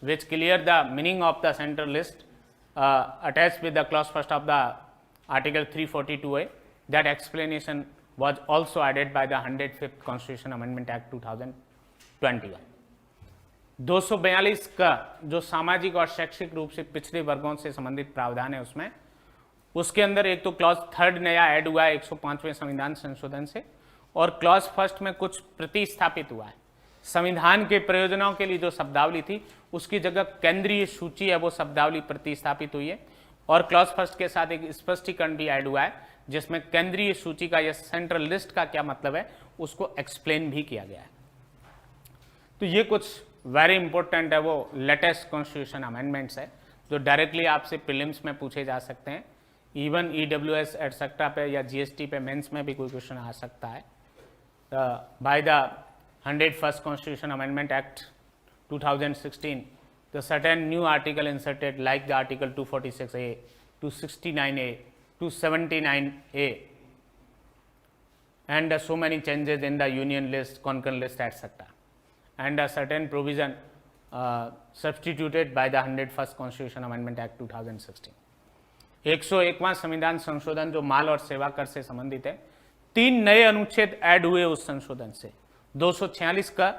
A: which clear the meaning of the central list attached with the clause 1st of the Article 342A. That explanation was also added by the 105th Constitution Amendment Act 2021. 242 का जो सामाजिक और शैक्षिक रूप से पिछड़े वर्गों से संबंधित प्रावधान है उसमें, उसके अंदर एक तो क्लॉज 3rd नया ऐड हुआ है 105वें संविधान संशोधन से, और क्लॉज 1st में कुछ प्रतिस्थापित हुआ है। संविधान के प्रयोजनों के लिए जो शब्दावली थी उसकी जगह केंद्रीय सूची है वो शब्दावली प्रतिस्थापित हुई है, और क्लॉज 1st के साथ एक स्पष्टीकरण भी ऐड हुआ है जिसमें केंद्रीय सूची का या सेंट्रल लिस्ट का क्या मतलब है उसको एक्सप्लेन भी किया गया है। तो ये कुछ वेरी इंपॉर्टेंट है वो लेटेस्ट कॉन्स्टिट्यूशन अमेंडमेंट्स है जो डायरेक्टली आपसे प्रीलिम्स में पूछे जा सकते हैं, इवन EWS एटसेट्रा पे या GST पे मेंस में भी कोई क्वेश्चन आ सकता है। Bye the 101st constitution amendment act 2016 the certain new article inserted like the article 246A, 269A, 279A and so many changes in the union list, concurrent list, etc. And a certain provision substituted by the 101st Constitution Amendment Act 2016. 101वां संविधान संशोधन जो माल और सेवा कर से संबंधित है, 3 नए अनुच्छेद ऐड हुए उस संशोधन से, 246 का,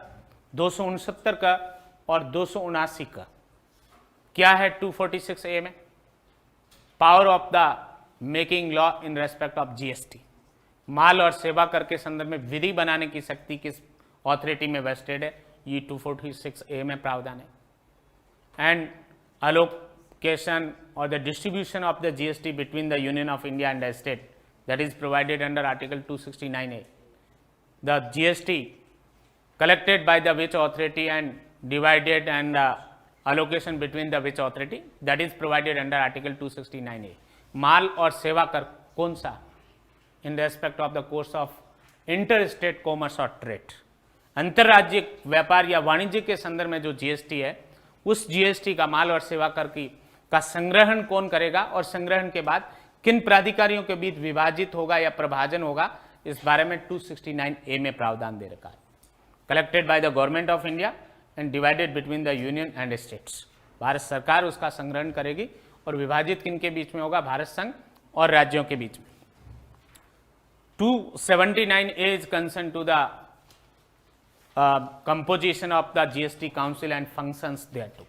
A: 269 का और 279 का. क्या है 246A में? Power of the making law in respect of GST. माल और सेवा कर के संदर्भ में विधि बनाने की शक्ति किस ऑथोरिटी में वेस्टेड है? ये 246A में प्रावधान है. And allocation or the distribution of the GST between the Union of India and the state, that is provided under Article 269A. The GST collected by the which authority and divided and allocation between the which authority, that is provided under Article 269A. माल और सेवा कर कौन सा? In respect of the course of interstate commerce or trade. अंतर्राज्यिक व्यापार या वाणिज्य के संदर्भ में जो जीएसटी है, उस जीएसटी का माल और सेवा कर की का संग्रहण कौन करेगा और संग्रहण के बाद किन प्राधिकारियों के बीच विभाजित होगा या प्रभाजन होगा, इस बारे में 269A में प्रावधान दे रखा है. Collected by the government of India and divided between the union and states. Bharat सरकार उसका संग्रहण करेगी और विभाजित किन के बीच में होगा? भारत संघ और राज्यों के बीच में. 279A is concern to the composition of the GST council and functions thereto.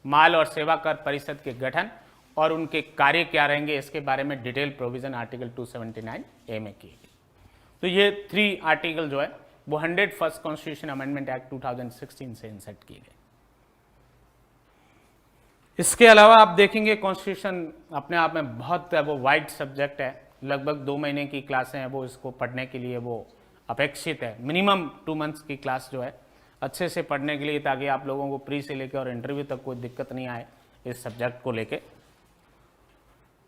A: माल और सेवा कर परिषद के गठन और उनके कार्य क्या रहेंगे, इसके बारे में डिटेल प्रोविजन आर्टिकल 279A में की गई. तो ये 3 आर्टिकल जो है वो 101st कॉन्स्टिट्यूशन अमेंडमेंट एक्ट 2016 से इंसर्ट किए गए. इसके अलावा आप देखेंगे कॉन्स्टिट्यूशन अपने आप में बहुत वो वाइड सब्जेक्ट है. लगभग 2 महीने की क्लासें हैं वो इसको पढ़ने के लिए वो अपेक्षित है. मिनिमम 2 मंथ्स की क्लास जो है अच्छे से पढ़ने के लिए, ताकि आप लोगों को प्री से लेकर और इंटरव्यू तक कोई दिक्कत नहीं आए इस सब्जेक्ट को लेके.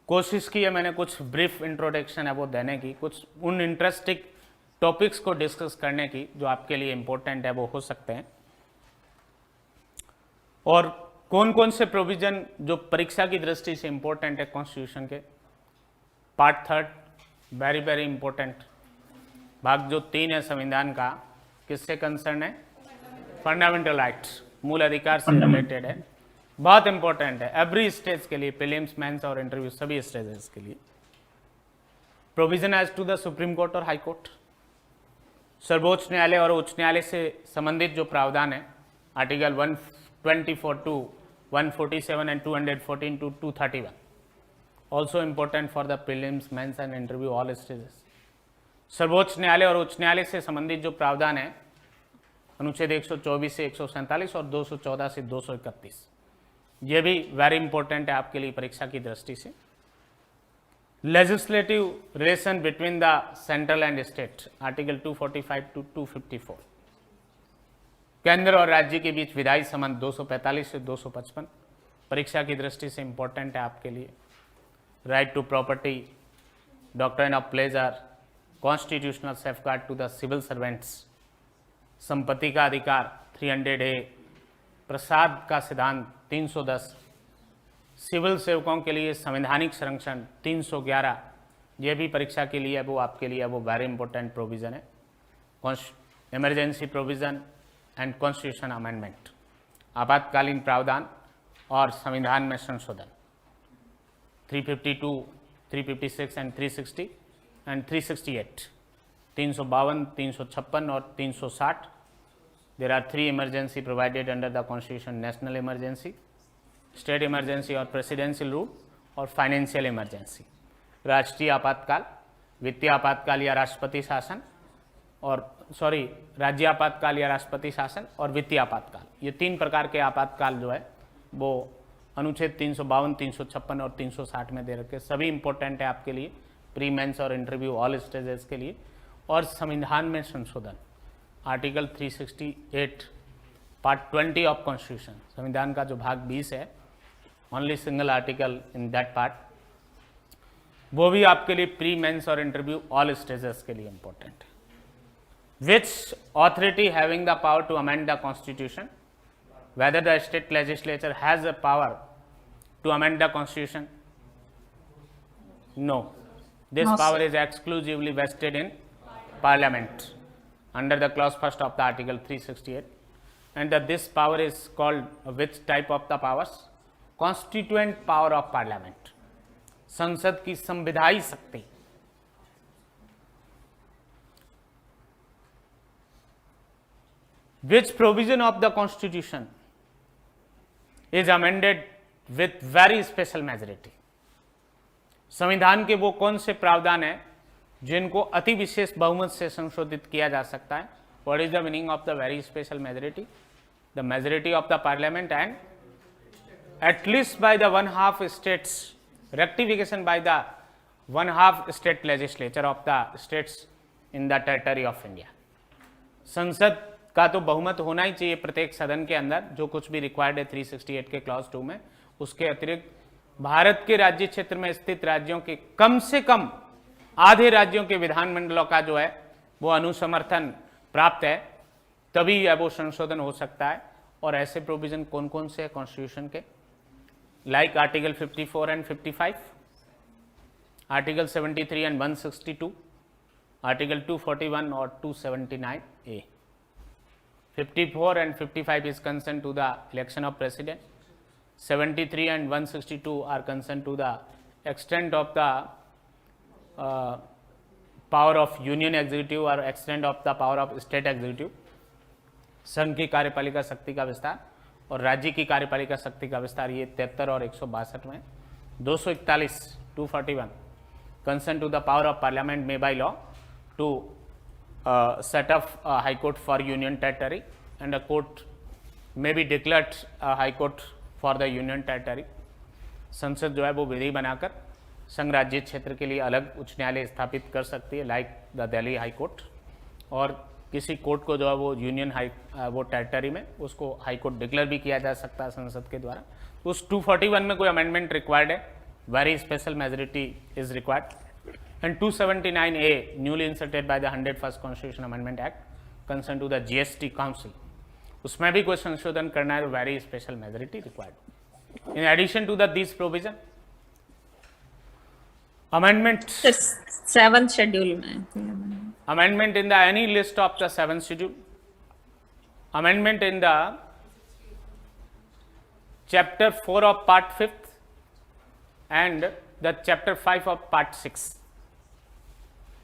A: कोशिश की है मैंने कुछ ब्रीफ इंट्रोडक्शन है वो देने की, कुछ उन इंटरेस्टिंग टॉपिक्स को डिस्कस करने की जो आपके लिए इंपॉर्टेंट है वो हो सकते हैं. और कौन कौन से प्रोविजन जो परीक्षा की दृष्टि से इंपॉर्टेंट है कॉन्स्टिट्यूशन के. Part 3 very very important. भाग जो 3 है संविधान का, किससे कंसर्न है? फंडामेंटल राइट्स, मूल अधिकार से रिलेटेड है. बहुत इंपॉर्टेंट है एवरी स्टेज के लिए, प्रीलिम्स, मेंस और इंटरव्यू सभी स्टेजेस के लिए. Provision as to the supreme court और हाई कोर्ट. सर्वोच्च न्यायालय और उच्च न्यायालय से संबंधित जो प्रावधान है article 124 to 147 and 214 to 231. Also important for the prelims, mains and interview all stages. सर्वोच्च न्यायालय और उच्च न्यायालय से संबंधित जो प्रावधान है अनुच्छेद 124 से 147 और 214 से 231, ये भी वेरी इंपॉर्टेंट है आपके लिए परीक्षा की दृष्टि से. Legislative relation between the central and state article 245 to 254. केंद्र और राज्य के बीच विधायी संबंध 245 से 255 परीक्षा की दृष्टि से इंपॉर्टेंट है आपके लिए. Right to property, doctrine of pleasure, constitutional safeguard to the civil servants, संपत्ति का अधिकार 300A, प्रसाद का सिद्धांत 310, सिविल सेवकों के लिए संवैधानिक संरक्षण 311. यह भी परीक्षा के लिए वो आपके लिए वो वेरी इंपॉर्टेंट प्रोविजन है. Emergency provision and constitution amendment, आपातकालीन प्रावधान और संविधान में संशोधन 352, 356 एंड 360 एंड 368, 352, 356 और 360. There are 3 emergency provided under the constitution: national emergency, state emergency और प्रेसिडेंशियल रूल, और फाइनेंशियल इमरजेंसी, राष्ट्रीय आपातकाल, वित्तीय आपातकाल या राष्ट्रपति शासन, और राज्य आपातकाल या राष्ट्रपति शासन, और वित्तीय आपातकाल. ये 3 प्रकार के आपातकाल जो है वो अनुच्छेद 352, 356 और 360 में दे रखे. सभी इंपॉर्टेंट है आपके लिए प्री, मेंस और इंटरव्यू ऑल स्टेजेस के लिए. और संविधान में संशोधन आर्टिकल 368 पार्ट 20 ऑफ कॉन्स्टिट्यूशन, संविधान का जो भाग 20 है, only single article in that part, वो भी आपके लिए प्री, मेंस और इंटरव्यू ऑल स्टेजेस के लिए इंपॉर्टेंट है. Which authority having the power to amend the constitution? Whether the state legislature has a power to amend the constitution? No. This power is exclusively vested in parliament under the clause 1st of the article 368. and that this power is called which type of the powers? Constituent power of parliament, संसद की संविधायी शक्ति। Which provision of the constitution is amended with very special majority? संविधान के वो कौन से प्रावधान है जिनको अति विशेष बहुमत से संशोधित किया जा सकता है? What is the meaning of the very special majority? The majority of the parliament and at least by the 1/2 states, rectification by the 1/2 state legislature of the states in the territory of India. संसद का तो बहुमत होना ही चाहिए प्रत्येक सदन के अंदर, जो कुछ भी रिक्वायर्ड है 368 के क्लॉज 2 में। उसके अतिरिक्त भारत के राज्य क्षेत्र में स्थित राज्यों के कम से कम आधे राज्यों के विधानमंडलों का जो है वो अनुसमर्थन प्राप्त है, तभी वो संशोधन हो सकता है। और ऐसे प्रोविजन कौन कौन से है कॉन्स्टिट्यूशन के? Like article 54 and 55, article 73 and 162, article 241 और 279A. 54 and 55 is concerned to the election of president. 73 and 162 are concerned to the extent of the power of union executive or extent of the power of state executive. संघ की कार्यपालिका शक्ति का विस्तार और राज्य की कार्यपालिका शक्ति का विस्तार, ये 73 और 162 में। 241 241 concerned to the power of parliament may by law to set up a high court for union territory and a court may be declared a high court for the union territory. संसद जो है वो विधि बनाकर संघ राज्य क्षेत्र के लिए अलग उच्च न्यायालय स्थापित कर सकती है, like the Delhi high court. और किसी कोर्ट को जो है वो यूनियन वो टेरिटरी में उसको हाई कोर्ट डिक्लेयर भी किया जा सकता है संसद के द्वारा। उस 241 में कोई अमेंडमेंट रिक्वायर्ड है, very special majority is required. And 279A newly inserted by the 101st constitution amendment act concern to the GST council, उसमें भी कोई संशोधन करना है तो very special majority required. In addition to the this provision amendment
D: 7th schedule में
A: amendment in the any list of the 7th schedule, amendment in the chapter 4 of part 5th and the chapter 5 of part 6.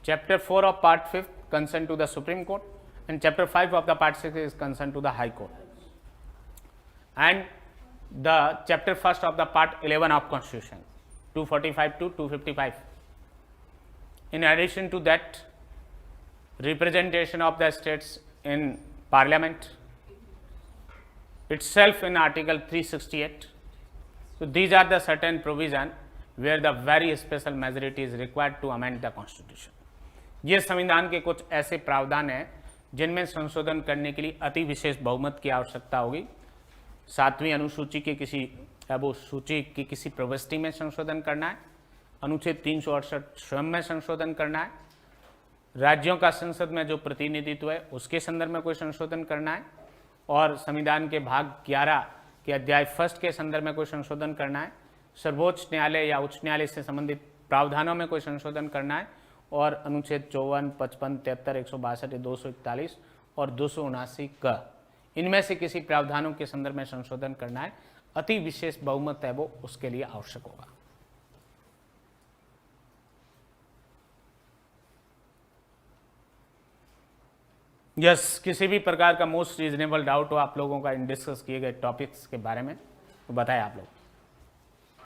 A: Chapter 4 of part 5th concerned to the Supreme Court and chapter 5 of the part 6 is concerned to the High Court, and the chapter 1st of the part 11 of Constitution 245 to 255. In addition to that, representation of the states in parliament itself in article 368. So these are the certain provision where the very special majority is required to amend the constitution. ये संविधान के कुछ ऐसे प्रावधान हैं जिनमें संशोधन करने के लिए अति विशेष बहुमत की आवश्यकता होगी। 7वीं अनुसूची के किसी वो सूची की किसी प्रविष्टि में संशोधन करना है, अनुच्छेद 368 स्वयं में संशोधन करना है, राज्यों का संसद में जो प्रतिनिधित्व है उसके संदर्भ में कोई संशोधन करना है, और संविधान के भाग 11 के अध्याय 1 के संदर्भ में कोई संशोधन करना है, सर्वोच्च न्यायालय या उच्च न्यायालय से संबंधित प्रावधानों में कोई संशोधन करना है, और अनुच्छेद 54, 55, 73, 162, 241 और 279 का इनमें से किसी प्रावधानों के संदर्भ में संशोधन करना है। अति विशेष बहुमत है वो उसके लिए आवश्यक होगा। यस, किसी भी प्रकार का मोस्ट रीजनेबल डाउट हो आप लोगों का इन डिस्कस किए गए टॉपिक्स के बारे में तो बताएं आप लोग।